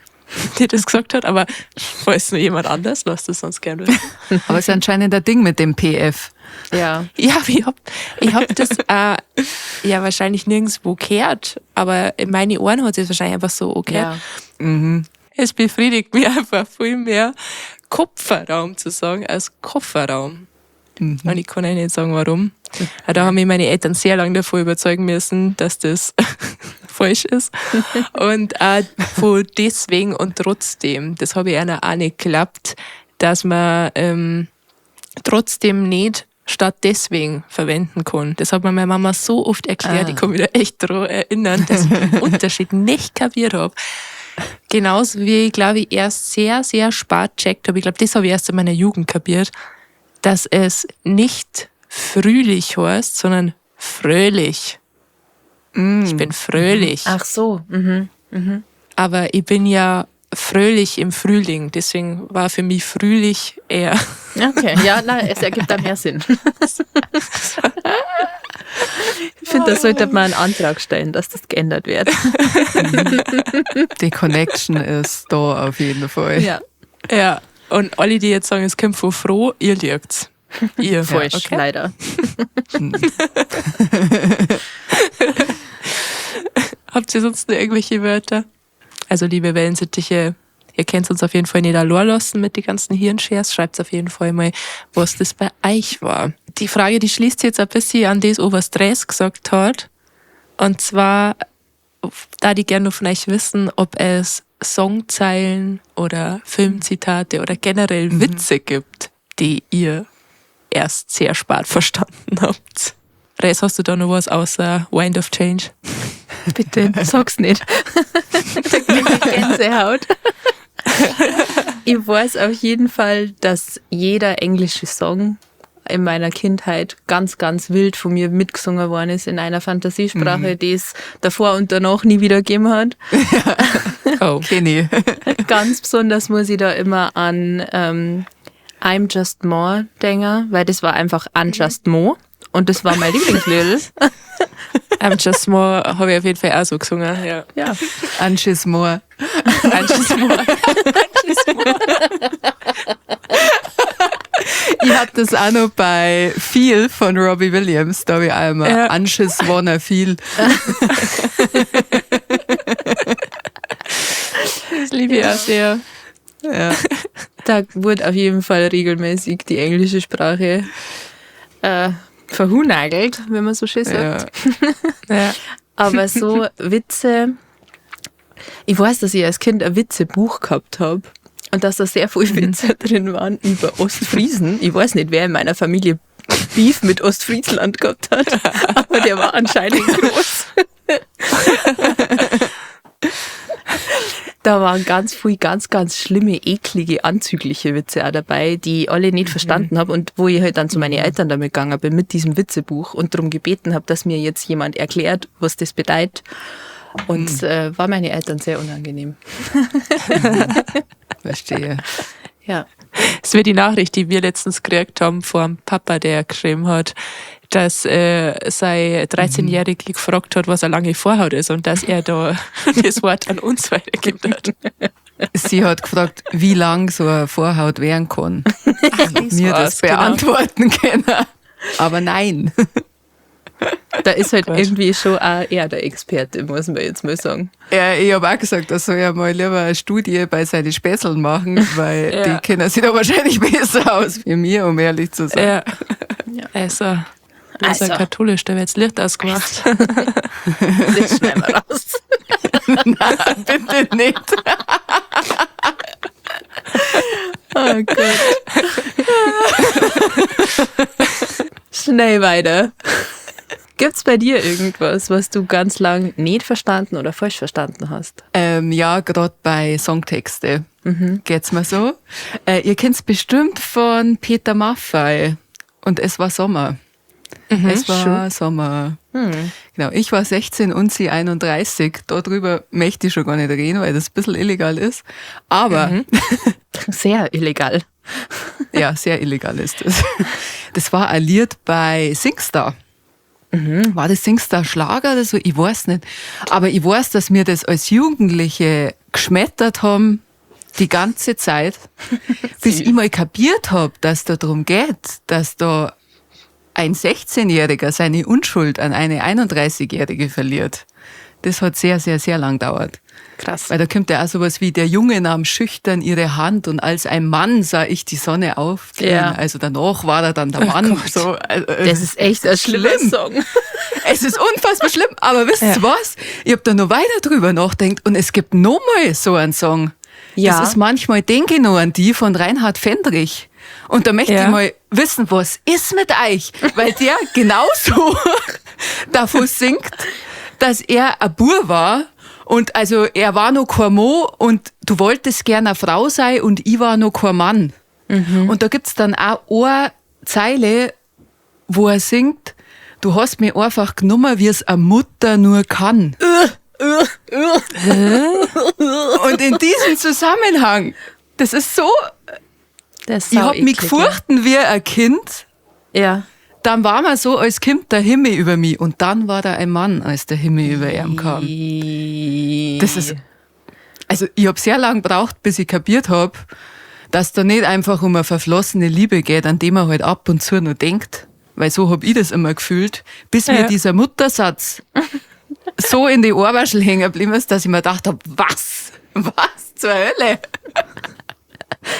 die das gesagt hat, aber falls nur jemand anders, lasst es sonst gerne wissen. Aber es ist anscheinend ein Ding mit dem PF. Ja. Ja, aber ich hab das ja wahrscheinlich nirgendwo gehört, aber in meine Ohren hat es wahrscheinlich einfach so angehört. Ja. Es befriedigt mich einfach viel mehr, Kopferraum zu sagen als Kofferraum. Und ich kann euch nicht sagen, warum. Da haben mich meine Eltern sehr lange davon überzeugen müssen, dass das falsch ist. Und auch von deswegen und trotzdem, das habe ich einer auch nicht geglaubt, dass man trotzdem nicht statt deswegen verwenden kann. Das hat mir meine Mama so oft erklärt, ich kann mich da echt daran erinnern, dass ich den Unterschied nicht kapiert habe. Genauso wie ich, glaube ich, erst sehr, sehr spät gecheckt habe. Ich glaube, das habe ich erst in meiner Jugend kapiert, dass es nicht fröhlich heißt, sondern fröhlich. Ich bin fröhlich. Ach so. Aber ich bin ja fröhlich im Frühling. Deswegen war für mich fröhlich eher. Okay, ja, nein, es ergibt da mehr Sinn. Ich finde, da sollte man einen Antrag stellen, dass das geändert wird. Die Connection ist da auf jeden Fall. Ja, Ja. Und alle, die jetzt sagen, es kommt von froh, ihr liegt's. Ihr falsch, okay. leider. Habt ihr sonst noch irgendwelche Wörter? Also, liebe Wellensittiche, ihr könnt uns auf jeden Fall nicht allein lassen mit den ganzen Hirnshares. Schreibt auf jeden Fall mal, was das bei euch war. Die Frage, die schließt jetzt ein bisschen an das, was Dres gesagt hat. Und zwar, da die gerne noch von euch wissen, ob es Songzeilen oder Filmzitate oder generell Witze gibt, die ihr erst sehr spät verstanden habt. Res, hast du da noch was außer Wind of Change? Bitte, sag's nicht. Da kriege ich Gänsehaut. Ich weiß auf jeden Fall, dass jeder englische Song in meiner Kindheit ganz, ganz wild von mir mitgesungen worden ist in einer Fantasiesprache, die es davor und danach nie wieder gegeben hat. Oh. Kenny. Ganz besonders muss ich da immer an I'm Just More denken, weil das war einfach Unjust Mo und das war mein Lieblingslied. I'm Just More habe ich auf jeden Fall auch so gesungen. Ja. Ja. Anschis Moore. I'm Just More. Ich hab das auch noch bei Feel von Robbie Williams. Da habe ich auch immer Ja. Anschis Wanna Feel. Das liebe ich auch sehr. Ja. Da wurde auf jeden Fall regelmäßig die englische Sprache verhunagelt, wenn man so schön sagt. Ja. Ja. Aber so Witze, ich weiß, dass ich als Kind ein Witzebuch gehabt habe und dass da sehr viele Witze drin waren über Ostfriesen. Ich weiß nicht, wer in meiner Familie Beef mit Ostfriesland gehabt hat, aber der war anscheinend groß. Da waren ganz viele ganz, ganz schlimme, eklige, anzügliche Witze auch dabei, die ich alle nicht verstanden habe und wo ich halt dann zu meinen Eltern damit gegangen bin, mit diesem Witzebuch und darum gebeten habe, dass mir jetzt jemand erklärt, was das bedeutet. Und war meine Eltern sehr unangenehm. Verstehe. Ja. Das wäre die Nachricht, die wir letztens gekriegt haben vom Papa, der geschrieben hat, dass sein 13-Jährige gefragt hat, was eine lange Vorhaut ist und dass er da das Wort an uns weitergeben hat. Sie hat gefragt, wie lang so eine Vorhaut werden kann. Mir das war's, genau. beantworten können. Aber nein. Da ist halt Gott. irgendwie schon auch er der Experte, muss man jetzt mal sagen. Ja, ich habe auch gesagt, er soll ja mal lieber eine Studie bei seinen Späßeln machen, weil Ja. die kennen sich da wahrscheinlich besser aus wie mir, um ehrlich zu sein. Ja. Ja. Also, wir sind katholisch, da wird das Licht ausgemacht. Das schneiden wir raus. Nein, bitte nicht. Oh Gott. Schnell weiter. Gibt's bei dir irgendwas, was du ganz lang nicht verstanden oder falsch verstanden hast? Ja, gerade bei Songtexte geht's mir so. Ihr kennt's bestimmt von Peter Maffay und Es war Sommer. Es war Sommer. Genau, ich war 16 und sie 31. Darüber möchte ich schon gar nicht reden, weil das ein bisschen illegal ist. Aber Sehr illegal. ja, sehr illegal ist das. Das war ein Lied bei Singstar. War das Singstar Schlager oder so? Ich weiß nicht. Aber ich weiß, dass wir das als Jugendliche geschmettert haben, die ganze Zeit, bis ich mal kapiert habe, dass da darum geht, dass da ein 16-Jähriger seine Unschuld an eine 31-Jährige verliert. Das hat sehr, sehr, sehr lang gedauert. Krass. Weil da kommt ja auch sowas wie, der Junge nahm schüchtern ihre Hand und als ein Mann sah ich die Sonne aufgehen. Ja. Also danach war er dann der Mann. So, Das ist echt ein schlimmer Song. Es ist unfassbar schlimm, aber wisst ihr was? Ich habe da noch weiter drüber nachgedacht und es gibt noch mal so einen Song. Ja. Das ist manchmal, denke ich noch an die von Reinhard Fendrich. Und da möchte ich mal wissen, was ist mit euch? Weil der genauso davon singt, dass er ein Bub war. Und also er war noch kein Mo und du wolltest gerne eine Frau sein und ich war noch kein Mann. Und da gibt's dann auch eine Zeile, wo er singt, du hast mich einfach genommen, wie es eine Mutter nur kann. Und in diesem Zusammenhang, das ist so, ich hab mich gefurchten wie ein Kind. Ja. Dann war man so, als kommt der Himmel über mich. Und dann war da ein Mann, als der Himmel über ihn kam. Das ist, also ich habe sehr lange gebraucht, bis ich kapiert habe, dass da nicht einfach um eine verflossene Liebe geht, an die man halt ab und zu noch denkt. Weil so habe ich das immer gefühlt, bis mir dieser Muttersatz so in die Ohrwaschel hängen geblieben ist, dass ich mir gedacht habe, was zur Hölle?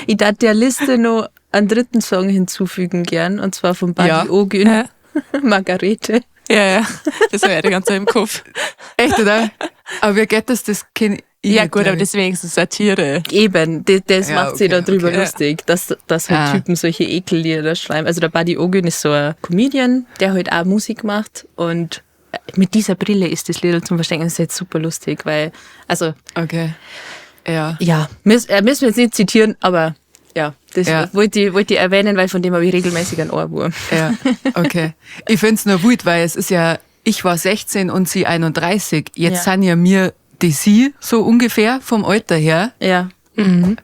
Ich darf der Liste noch einen dritten Song hinzufügen gern, und zwar von Buddy Ogün, Ja. Margarete. Ja, das war ja die ganze Zeit im Kopf. Echt, oder? Aber wie geht das? Das kenn ich Ja nicht, gut, glaub aber ich. das ist wenigstens Satire. Eben, das Ja, macht sie okay, darüber okay. lustig, dass halt Typen solche Ekellieder schreiben. Also der Buddy Ogün ist so ein Comedian, der halt auch Musik macht, und mit dieser Brille ist das Lied zum Verstecken, das ist jetzt super lustig, weil, also, Okay. Ja. ja, müssen wir jetzt nicht zitieren, aber ja, das Ja. wollte ich erwähnen, weil von dem habe ich regelmäßig einen Ohrwurm. Ja, okay. Ich find's nur gut, weil es ist ja, ich war 16 und sie 31. Jetzt sind ja mir die sie so ungefähr vom Alter her. Ja. Wenn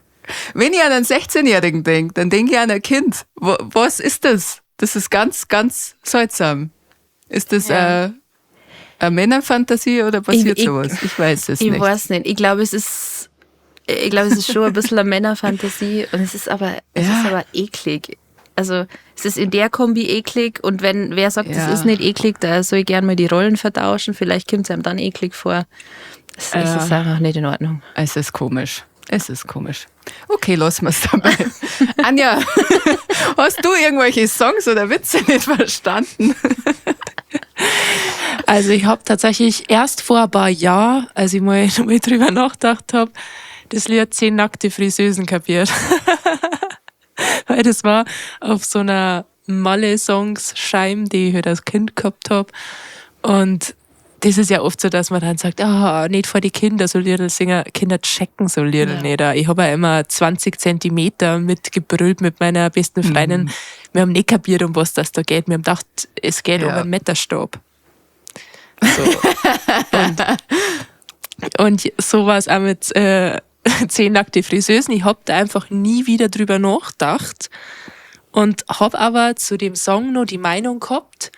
ich an einen 16-Jährigen denke, dann denke ich an ein Kind. Was ist das? Das ist ganz, ganz seltsam. Ist das eine Männerfantasie oder passiert sowas? Ich weiß es Ich nicht. weiß nicht. Ich glaube, es ist schon ein bisschen eine Männerfantasie, und es ist aber eklig. Also es ist in der Kombi eklig, und wenn wer sagt, Ja. das ist nicht eklig, da soll ich gerne mal die Rollen vertauschen. Vielleicht kommt es einem dann eklig vor. Es ist einfach nicht in Ordnung. Es ist komisch. Es ist komisch. Okay, lassen wir es dabei. Anja, hast du irgendwelche Songs oder Witze nicht verstanden? Also ich habe tatsächlich erst vor ein paar Jahren, als ich mal drüber nachgedacht habe, das Lied 10 nackte Friseusen kapiert. Weil das war auf so einer Malle-Songs-Scheibe, die ich halt als Kind gehabt habe. Und das ist ja oft so, dass man dann sagt, nicht vor die Kinder so Lieder singen. Kinder checken so Lieder nicht. Ich habe ja immer 20 Zentimeter mitgebrüllt mit meiner besten Freundin. Wir haben nicht kapiert, um was das da geht. Wir haben gedacht, es geht um einen Meterstab. So. und so war es auch mit 10 nackte Friseusen. Ich habe da einfach nie wieder drüber nachgedacht und habe aber zu dem Song noch die Meinung gehabt,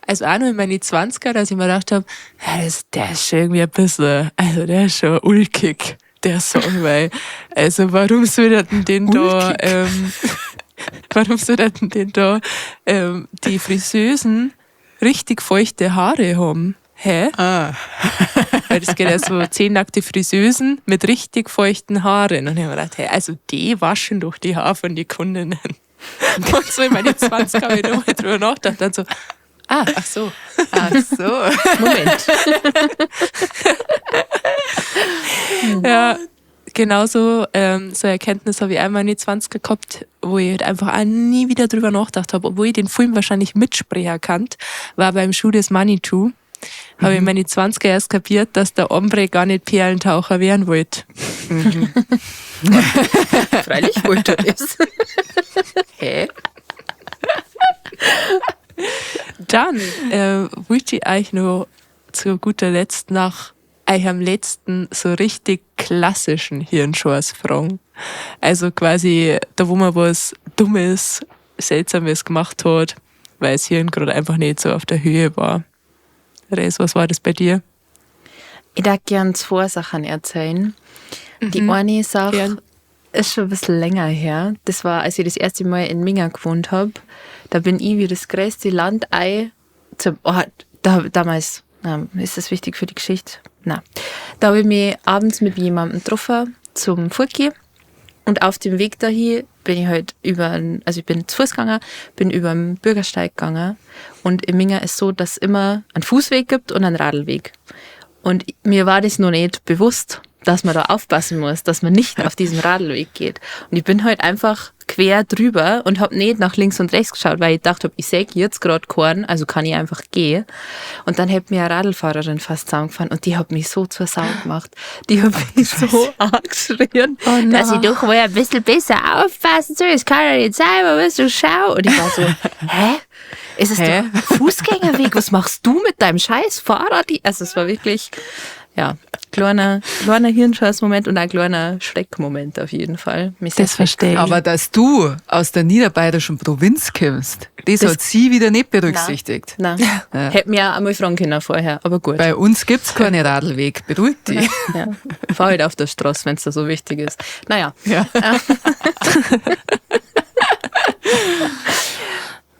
also auch noch in meine 20er, dass ich mir gedacht habe, der ist schon irgendwie ein bisschen, also der ist schon ulkig, der Song, weil, also warum soll denn den da, die Friseusen richtig feuchte Haare haben? Hä? Weil das geht ja so 10 nackte Friseusen mit richtig feuchten Haaren. Und ich habe mir gedacht, also die waschen doch die Haare von den Kundinnen. Und so in meine 20 habe ich nochmal drüber nachgedacht. Dann so, ach so. Ach so. Moment. Ja, genauso so eine Erkenntnis habe ich einmal in die 20er gehabt, wo ich halt einfach auch nie wieder drüber nachgedacht habe, obwohl ich den Film wahrscheinlich mitsprechen kannt, war beim Schuh des Manitou. Habe ich in meine 20er erst kapiert, dass der Ombre gar nicht Perlentaucher werden wollte. Freilich wollte er das. Hä? Dann wollte ich euch noch zu guter Letzt nach eurem letzten so richtig klassischen Hirnschors fragen. Also quasi da, wo man was Dummes, Seltsames gemacht hat, weil das Hirn gerade einfach nicht so auf der Höhe war. Res, was war das bei dir? Ich darf gern 2 Sachen erzählen. Die eine Sache Gern. ist schon ein bisschen länger her. Das war, als ich das erste Mal in Minga gewohnt habe. Da bin ich wie das größte Landei damals Ist das wichtig für die Geschichte? Nein. Da habe ich mich abends mit jemandem getroffen zum Furki. Und auf dem Weg dahin bin ich halt ich bin zu Fuß gegangen, bin über den Bürgersteig gegangen. Und in Minga ist so, dass es immer einen Fußweg gibt und einen Radlweg. Und mir war das noch nicht bewusst, dass man da aufpassen muss, dass man nicht auf diesem Radlweg geht. Und ich bin halt einfach quer drüber und habe nicht nach links und rechts geschaut, weil ich dachte, ich sehe jetzt gerade keinen, also kann ich einfach gehen. Und dann hat mir eine Radlfahrerin fast zusammengefahren und die hat mich so zur Sau gemacht. Die hat mich so angeschrien, dass ich doch wohl ein bisschen besser aufpassen soll. Es kann ja nicht sein, aber was du schau. Und ich war so, hä? Ist es doch ein Fußgängerweg? Was machst du mit deinem scheiß Fahrrad? Also es war wirklich, ja, kleiner Hirnscheiß-Moment und ein kleiner Schreckmoment auf jeden Fall. Das verstehe ich. Aber dass du aus der niederbayerischen Provinz kommst, das hat sie wieder nicht berücksichtigt. Nein. Hätte mir auch einmal fragen können vorher, aber gut. Bei uns gibt es keine Radlweg, beruhig dich. Ja. Fahr halt auf der Straße, wenn es da so wichtig ist. Naja. Ja.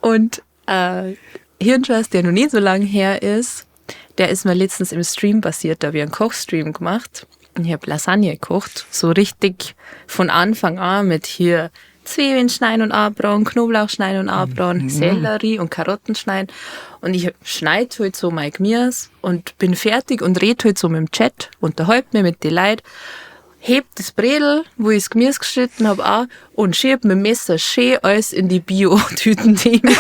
Und Hirnscheiß, der noch nicht so lange her ist, der ist mir letztens im Stream passiert. Da habe ich einen Kochstream gemacht. Und ich habe Lasagne gekocht. So richtig von Anfang an mit hier Zwiebeln schneiden und anbraten, Knoblauch schneiden und anbraten, Sellerie und Karotten schneiden. Und ich schneide halt so mein Gemüse und bin fertig und rede halt so mit dem Chat, unterhalte mich mit den Leuten, heb das Bredel, wo ich das Gemüse geschnitten habe, auch und schieb mit dem Messer schön alles in die Bio-Tüten, die ich mir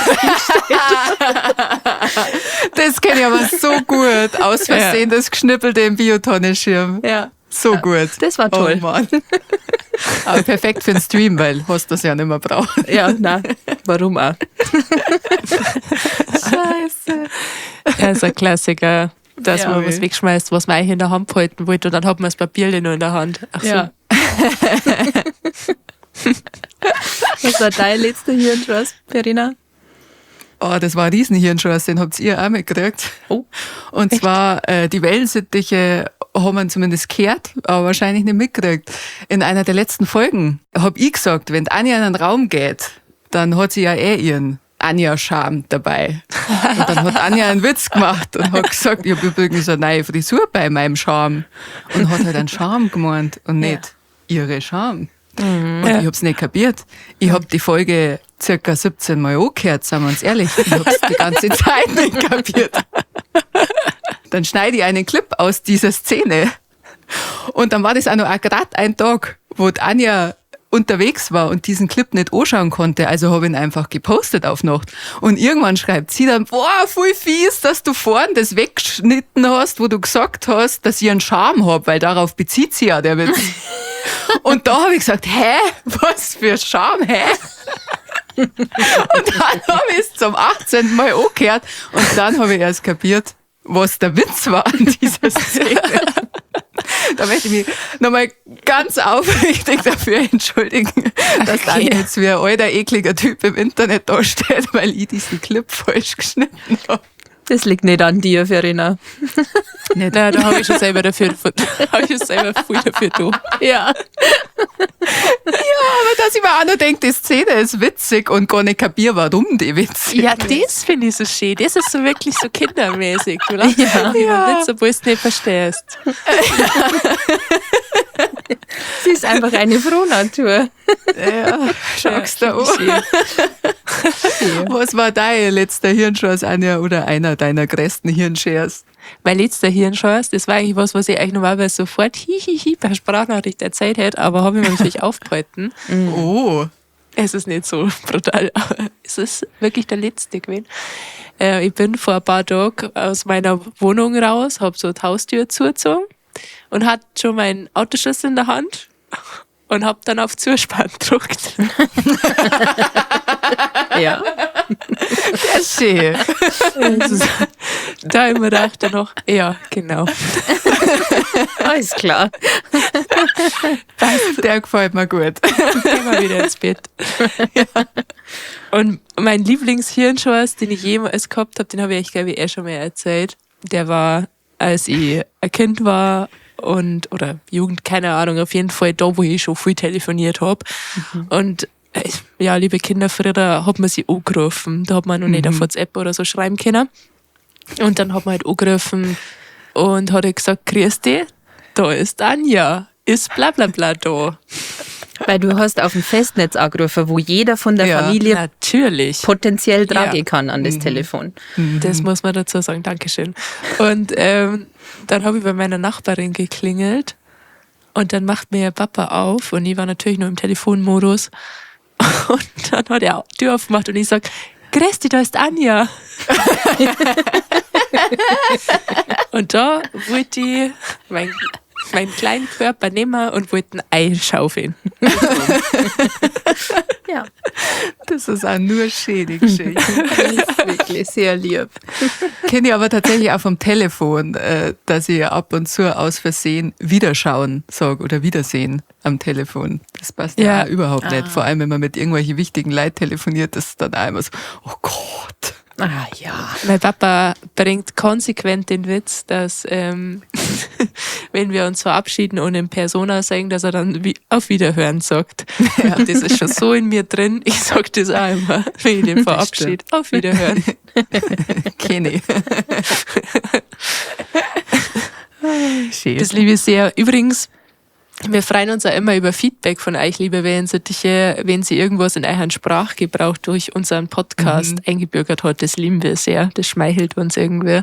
Das kenne ich aber so gut. Aus Versehen das Geschnippelte im Biotonne-Schirm. Ja. So gut. Das war toll. Oh Mann. Aber perfekt für den Stream, weil hast das ja nicht mehr braucht. Ja, nein, warum auch? Scheiße. Ja, ist ein Klassiker, dass man was wegschmeißt, was man eigentlich in der Hand halten wollte und dann hat man das Papier nur in der Hand. Ach so. Ja. Was war dein letzter Hirnscheiß, Verena? Oh, das war ein Riesenhirnschuss, den habt ihr auch mitgekriegt. Oh, Und zwar, die Wellensittiche haben wir zumindest gehört, aber wahrscheinlich nicht mitgekriegt. In einer der letzten Folgen habe ich gesagt, wenn Anja in einen Raum geht, dann hat sie ja ihren Anja-Charme dabei. Und dann hat Anja einen Witz gemacht und hat gesagt, ich habe übrigens eine neue Frisur bei meinem Charme. Und hat halt einen Charme gemeint und nicht ihre Charme. Und ich hab's nicht kapiert. Ich hab die Folge circa 17 Mal angehört, sagen wir uns ehrlich. Ich hab's die ganze Zeit nicht kapiert. Dann schneide ich einen Clip aus dieser Szene. Und dann war das auch noch gerade ein Tag, wo die Anja unterwegs war und diesen Clip nicht anschauen konnte. Also habe ich ihn einfach gepostet auf Nacht. Und irgendwann schreibt sie dann, boah, voll fies, dass du vorhin das weggeschnitten hast, wo du gesagt hast, dass ich einen Charme habe, weil darauf bezieht sie ja der Witz. Und da habe ich gesagt, hä? Was für Charme, hä? Und dann habe ich es zum 18. Mal angehört und dann habe ich erst kapiert, was der Witz war an dieser Szene. Da möchte ich mich nochmal ganz aufrichtig dafür entschuldigen, dass dann jetzt wie ein alter, ekliger Typ im Internet dasteht, weil ich diesen Clip falsch geschnitten habe. Das liegt nicht an dir, Verena. Nein, da habe ich schon selber viel dafür tun. Ja. Aber dass ich mir auch noch denke, die Szene ist witzig und gar nicht kapiere, warum die witzig Ja, das finde ich so schön. Das ist so wirklich so kindermäßig. Du lachst Ja. über Witz, obwohl du es nicht verstehst. Sie ist einfach eine Frohnatur. Ja, schaust du an. Was war dein letzter Hirnschuss, Anja, oder einer deiner größten Hirnschers? Mein letzter Hirnschuss, das war eigentlich was ich eigentlich normalerweise sofort per Sprachnachricht erzählt hätte, aber habe ich mir natürlich aufgehalten. Oh. Es ist nicht so brutal, aber es ist wirklich der letzte gewesen. Ich bin vor ein paar Tagen aus meiner Wohnung raus, habe so die Haustür zugezogen und hatte schon meinen Autoschlüssel in der Hand und habe dann auf Zuspann gedrückt. Ja. Das ist schön. Da immer dachte ich noch, ja, genau. Alles klar. Der gefällt mir gut. Gehen wir wieder ins Bett. Und mein Lieblingshirnschuss, den ich jemals gehabt habe, den habe ich, glaube ich, schon mal erzählt. Der war, als ich ein Kind war oder Jugend, keine Ahnung, auf jeden Fall da, wo ich schon viel telefoniert habe. Und ja, liebe Kinder, früher hat man sie angerufen. Da hat man noch nicht auf WhatsApp oder so schreiben können. Und dann hat man halt angerufen und hat halt gesagt, grüß dich, da ist Anja, ist bla bla bla da. Weil du hast auf dem Festnetz angerufen, wo jeder von der Ja, Familie Natürlich. potenziell dran Ja. kann an das Telefon. Das muss man dazu sagen, Dankeschön. Und dann habe ich bei meiner Nachbarin geklingelt und dann macht mir ihr Papa auf und ich war natürlich nur im Telefonmodus und dann hat er die Tür aufgemacht und ich sage, grüß dich, da ist Anja. Und da wollte ich meinen kleinen Körper nehmen und wollte ein Ei schaufeln. Ja, Das ist auch nur schöne Geschichte. das ist wirklich sehr lieb. Kenne ich aber tatsächlich auch vom Telefon, dass ich ab und zu aus Versehen Wiederschauen sage oder Wiedersehen am Telefon. Das passt ja Ja. auch überhaupt nicht. Vor allem, wenn man mit irgendwelchen wichtigen Leuten telefoniert, das ist dann auch immer so, oh Gott. Ah ja. Mein Papa bringt konsequent den Witz, dass wenn wir uns verabschieden und in Persona sagen, dass er dann auf Wiederhören sagt. Ja, das ist schon so in mir drin. Ich sag das auch immer, wenn ich den verabschiede. Auf Wiederhören. Kenne ich. Schön. Das liebe ich sehr. Übrigens, wir freuen uns auch immer über Feedback von euch, liebe Wellensittiche, wenn sie irgendwas in euren Sprachgebrauch durch unseren Podcast eingebürgert hat. Das lieben wir sehr. Das schmeichelt uns irgendwie.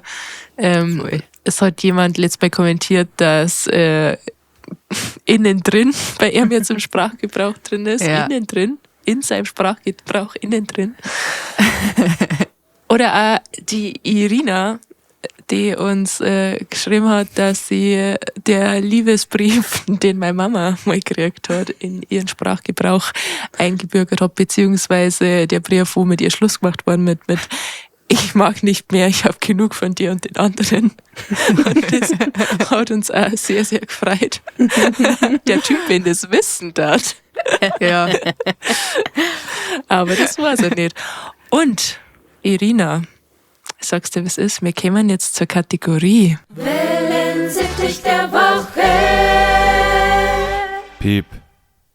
Es hat jemand letztes Mal kommentiert, dass innen drin bei ihm jetzt im Sprachgebrauch drin ist. Ja. Innen drin. In seinem Sprachgebrauch innen drin. Oder auch die Irina, die uns geschrieben hat, dass sie der Liebesbrief, den meine Mama mal gekriegt hat, in ihren Sprachgebrauch eingebürgert hat, beziehungsweise der Brief, wo mit ihr Schluss gemacht worden mit ich mag nicht mehr, ich habe genug von dir und den anderen. Und das hat uns auch sehr, sehr gefreut. Der Typ, wenn das wissen darf. Ja. Aber das war's ja nicht. Und Irina, sagst du, was ist? Wir kommen jetzt zur Kategorie. Wellensittich der Woche. Piep,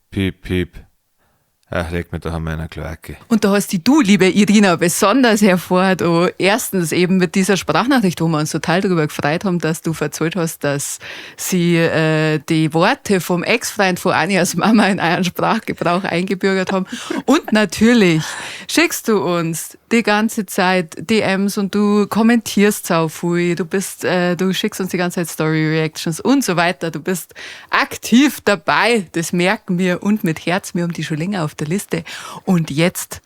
piep, piep. Ach, leg mir doch an meiner Kloake. Und da hast die du, liebe Irina, besonders hervor. Du erstens eben mit dieser Sprachnachricht, wo wir uns total darüber gefreut haben, dass du erzählt hast, dass sie die Worte vom Ex-Freund von Anjas Mama in euren Sprachgebrauch eingebürgert haben. Und natürlich schickst du uns die ganze Zeit DMs und du kommentierst sau viel. Du schickst uns die ganze Zeit Story-Reactions und so weiter. Du bist aktiv dabei. Das merken wir und mit Herz. Wir haben die schon länger auf der Liste. Und jetzt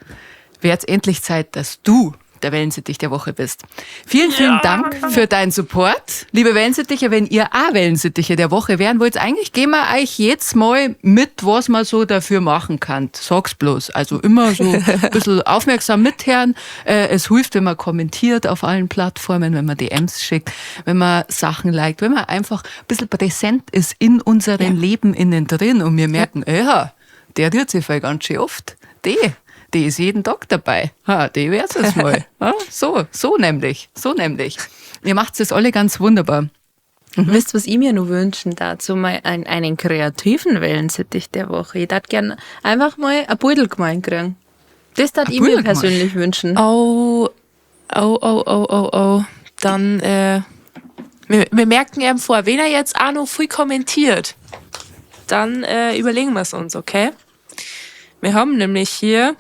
wäre es endlich Zeit, dass du der Wellensittich der Woche bist. Vielen, vielen Dank für deinen Support. Liebe Wellensittiche, wenn ihr auch Wellensittiche der Woche werden wollt, eigentlich gehen wir euch jetzt mal mit, was man so dafür machen kann. Sag's bloß. Also immer so ein bisschen aufmerksam mithören. Es hilft, wenn man kommentiert auf allen Plattformen, wenn man DMs schickt, wenn man Sachen liked, wenn man einfach ein bisschen präsent ist in unserem Leben innen drin und wir merken, ja, der rührt sich voll ganz schön oft. Die ist jeden Tag dabei. Die wär's es mal. So nämlich. Ihr macht es alle ganz wunderbar. Wisst ihr, was ich mir nur wünschen dazu? Mal einen kreativen Wellensittich der Woche. Ich würde gerne einfach mal ein Pudel gemein kriegen. Das würde ich mir Pudel gemein? persönlich wünschen. Oh. Dann, wir merken eben vor, wenn er jetzt auch noch viel kommentiert, dann überlegen wir es uns, okay? Wir haben nämlich hier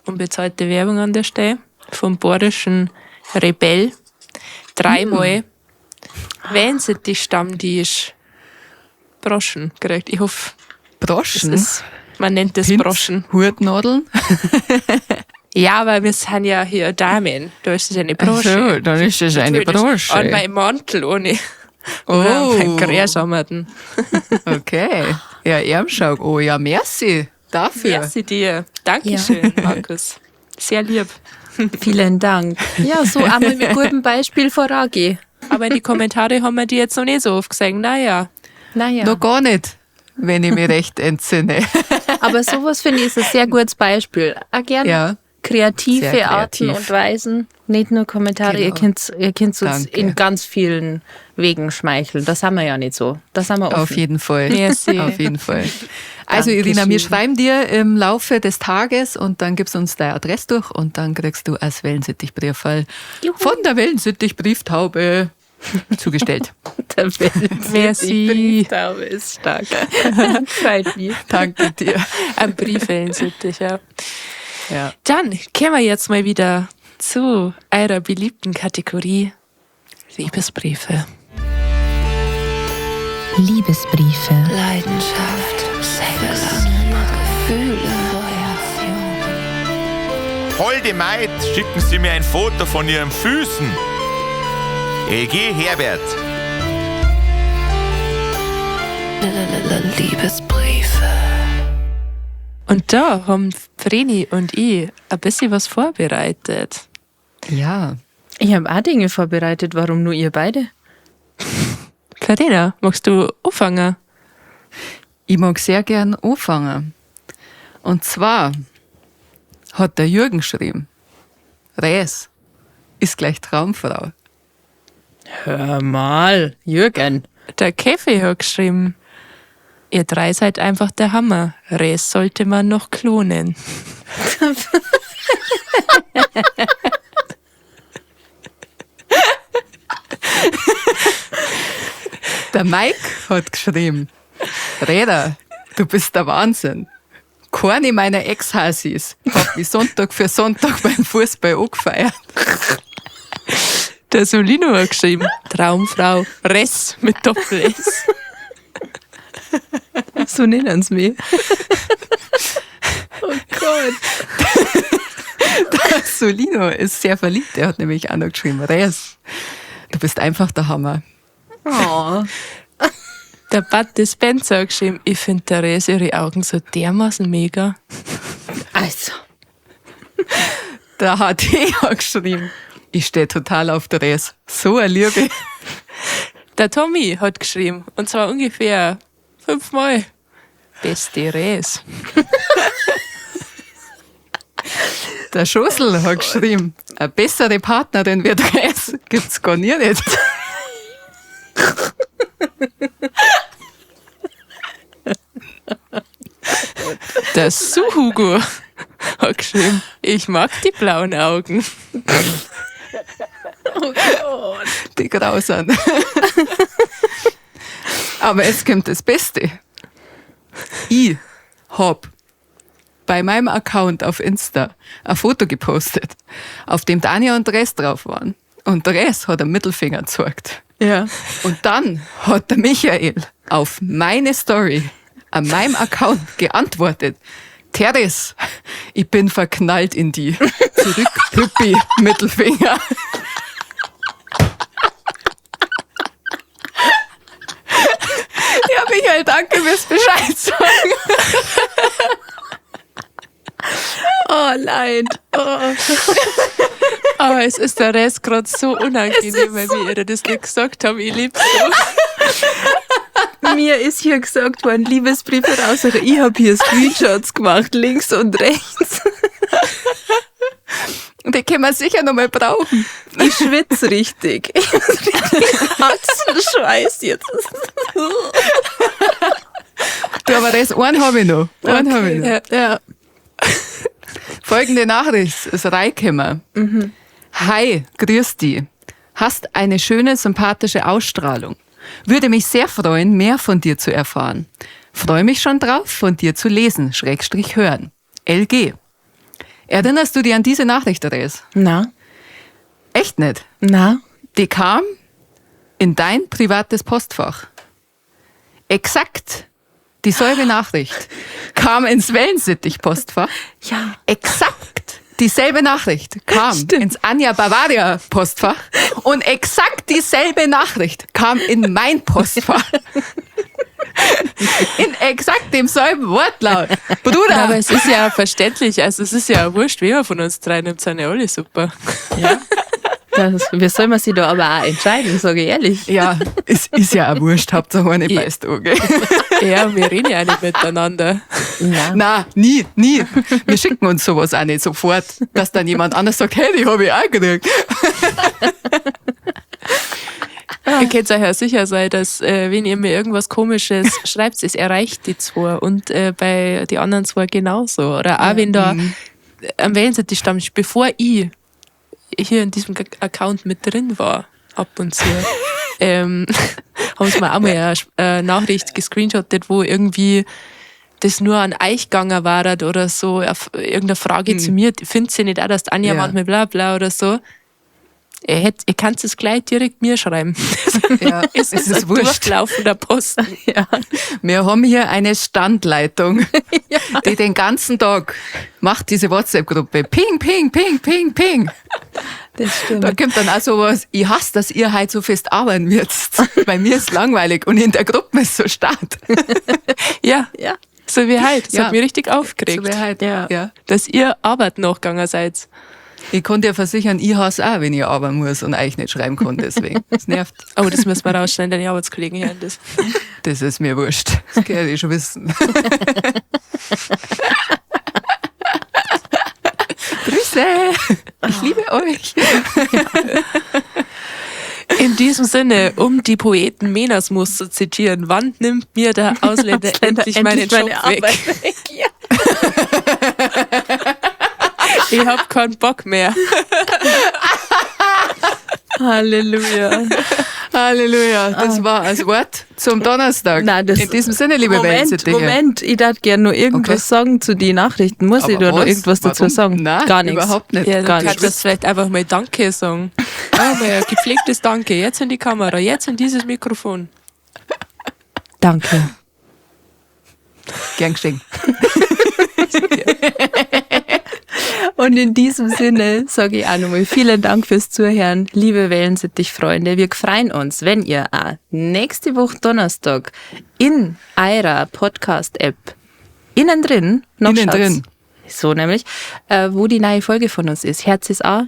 unbezahlte Werbung an der Stelle vom Bayerischen Rebell. 3-mal Wellensittich-Stammtisch Broschen gekriegt. Ich hoffe, Broschen? man nennt das Pins, Broschen. Hutnadeln? Ja, aber wir sind ja hier Damen. Da ist es eine Brosche. So, dann ist das eine Natürlich. Brosche. An meinem Mantel ohne. Oh. Oder beim Gräsammerten. Okay. Ja, Ärmschau. Oh ja, merci dafür. Merci dir. Dankeschön, Markus. Sehr lieb. Vielen Dank. Ja, so einmal mit gutem Beispiel vorangehen. Aber in die Kommentare haben wir die jetzt noch nicht so oft gesehen. Naja. Noch gar nicht, wenn ich mich recht entsinne. Aber sowas finde ich ist ein sehr gutes Beispiel. Auch gern Ja. kreative Sehr Arten kreativ. und Weisen. Nicht nur Kommentare, Genau. ihr könnt uns Danke. in ganz vielen Wegen schmeicheln. Das haben wir ja nicht so. Das haben wir offen. Auf jeden Fall. Merci. Auf jeden Fall. Also Dankeschön. Irina, wir schreiben dir im Laufe des Tages und dann gibst du uns deine Adresse durch und dann kriegst du als Wellensittich-Briefall von der Wellensittich-Brieftaube zugestellt. Der Welt. Merci. Die Brieftaube ist stark. Freut mich. Danke dir. Ein Briefwellensittich, ja. Ja. Dann kommen wir jetzt mal wieder zu eurer beliebten Kategorie Liebesbriefe. Liebesbriefe. Leidenschaft, Sex, Gefühle, Holde Maid, schicken Sie mir ein Foto von Ihren Füßen. EG Herbert. Liebesbriefe. Und da haben Vreni und ich ein bisschen was vorbereitet. Ja. Ich habe auch Dinge vorbereitet. Warum nur ihr beide? Verena, magst du anfangen? Ich mag sehr gern anfangen. Und zwar hat der Jürgen geschrieben, Res ist gleich Traumfrau. Hör mal, Jürgen. Der Käfi hat geschrieben, ihr drei seid einfach der Hammer. Res sollte man noch klonen. Der Mike hat geschrieben, Reda, du bist der Wahnsinn. Keine meiner Ex-Hasis hat mich Sonntag für Sonntag beim Fußball angefeiert. Der Solino hat geschrieben, Traumfrau, Res mit Doppel-S. So nennen sie mich. Oh Gott. Der Solino ist sehr verliebt. Er hat nämlich auch noch geschrieben, Res, du bist einfach der Hammer. Oh. Der Bud Dispenser hat geschrieben, ich finde der Res ihre Augen so dermaßen mega. Also. Der HT hat geschrieben, ich stehe total auf der Res. So eine Liebe. Der Tommy hat geschrieben, und zwar ungefähr 5-mal. Beste Res. Der Schossel hat geschrieben, eine bessere Partnerin wie Res gibt's gar nie nicht. Der Suhugo hat geschrieben, ich mag die blauen Augen. Die grausam. Aber jetzt kommt das Beste. Ich hab bei meinem Account auf Insta ein Foto gepostet, auf dem Tanja und Res drauf waren. Und der Res hat einen Mittelfinger gezeigt. Ja. Und dann hat der Michael auf meine Story an meinem Account geantwortet. Teres, ich bin verknallt in die. Zurück, Püppi, Mittelfinger. Ja, Michael, danke fürs Bescheid sagen. Oh, leid. Oh. Aber es ist der Rest gerade so unangenehm, weil wir ihr das nicht gesagt haben. Ich lieb's so. Mir ist hier gesagt worden, Liebesbriefe raus. Ich habe hier Screenshots gemacht, links und rechts. Und die können wir sicher noch mal brauchen. Ich schwitze richtig. Ich muss richtig Schweiß jetzt. Du, aber das einen habe ich noch. Einen habe ich noch. Ja. Folgende Nachricht ist reingekommen. Hi, grüß dich. Hast eine schöne, sympathische Ausstrahlung. Würde mich sehr freuen, mehr von dir zu erfahren. Freue mich schon drauf, von dir zu lesen, / hören. LG. Erinnerst du dich an diese Nachricht, Therese? Na? Echt nicht? Na? Die kam in dein privates Postfach. Exakt dieselbe Nachricht kam ins Wellensittich-Postfach. Ja. Exakt dieselbe Nachricht kam ins Anja Bavaria Postfach und exakt dieselbe Nachricht kam in mein Postfach. In exakt demselben Wortlaut. Bruder! Aber es ist ja verständlich, also es ist ja wurscht, wer von uns drei nimmt, sind ja alle super. Wie soll man sich da aber auch entscheiden, sage ich ehrlich. Ja, es ist ja auch wurscht, Hauptsache eine beißt an, gell? Ja, wir reden ja auch nicht miteinander. Nein. Nein, nie. Wir schicken uns sowas auch nicht sofort, dass dann jemand anders sagt, hey, die habe ich auch gekriegt. Ihr könnt euch ja sicher sein, dass wenn ihr mir irgendwas Komisches schreibt, es erreicht die zwei und bei die anderen zwei genauso. Oder auch wenn da am Wellensittich stand, bevor ich hier in diesem Account mit drin war, ab und zu, haben sie mir auch mal eine Nachricht gescreenshottet, wo irgendwie das nur an euch gegangen war oder so, auf irgendeine Frage zu mir, findet sie nicht auch, dass die Anja manchmal bla bla oder so. Ihr könnt es gleich direkt mir schreiben. Ja, es ist ein wurscht. durchlaufender Posten. Ja. Wir haben hier eine Standleitung, die den ganzen Tag macht diese WhatsApp-Gruppe. Ping, ping, ping, ping, ping. Das stimmt. Da kommt dann auch sowas, ich hasse, dass ihr heute so fest arbeiten müsst. Bei mir ist langweilig und in der Gruppe ist so stark. Ja, Ja. so wie heute. Das Ja. hat mich richtig aufgeregt, So wie heute. Ja. dass ihr Arbeit nachgegangen seid. Ich kann dir versichern, ich hasse auch, wenn ich arbeiten muss und euch nicht schreiben kann, deswegen. Das nervt. Aber das müssen wir rausschneiden, deine Arbeitskollegen hören das. Das ist mir wurscht. Das kann ich schon wissen. Grüße! Ich liebe euch. In diesem Sinne, um die Poeten Menasmus zu zitieren, wann nimmt mir der Ausländer endlich meinen Job weg? Ja. Ich hab keinen Bock mehr. Halleluja. Halleluja. Das war das Wort zum Donnerstag. Nein, das- In diesem Sinne, liebe Wellensittiche. Moment, ich darf gerne noch irgendwas sagen zu den Nachrichten. Muss ich Aber da noch was? irgendwas dazu Warum? sagen? Nein, gar nichts. überhaupt nicht. Ja, Gar du nicht. kannst vielleicht einfach mal Danke sagen. Ja, mal ein gepflegtes Danke. Jetzt in die Kamera, jetzt in dieses Mikrofon. Danke. Gern geschehen. Und in diesem Sinne sage ich auch nochmal vielen Dank fürs Zuhören, liebe Wellensittich-Freunde. Wir freuen uns, wenn ihr auch nächste Woche Donnerstag in eurer Podcast-App innen drin noch Innen schaut. drin. So nämlich, wo die neue Folge von uns ist. Herz ist auch.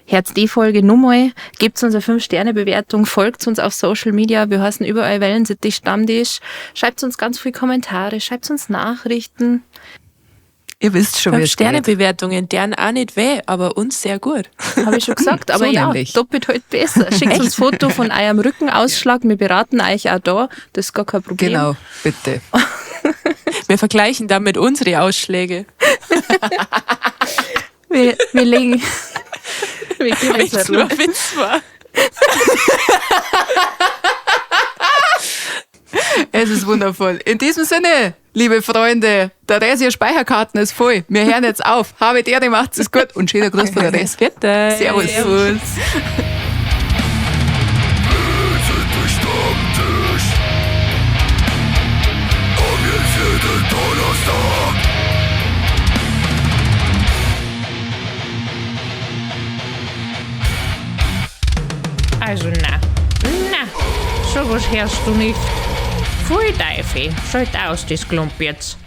Herz die Folge nochmal. Gebt uns eine 5-Sterne-Bewertung, folgt uns auf Social Media. Wir heißen überall Wellensittich Stammtisch. Schreibt uns ganz viele Kommentare, schreibt uns Nachrichten. Ihr wisst schon, wie es geht. 5-Sterne-Bewertungen, deren auch nicht weh, aber uns sehr gut. Habe ich schon gesagt, aber So ja, nämlich. doppelt halt besser. Schickt uns Foto von eurem Rückenausschlag, wir beraten euch auch da, das ist gar kein Problem. Genau, bitte. Wir vergleichen damit unsere Ausschläge. Wir legen, wir geben Wenn es nur ein Witz war. Es ist wundervoll. In diesem Sinne, liebe Freunde, der Resier Speicherkarten ist voll. Wir hören jetzt auf. Habe die Ehre, macht's es gut und schöner Gruß von der Res. Bitte. Servus. Also na, sowas hörst du nicht. Voll Teufel, schalt aus das Klump jetzt.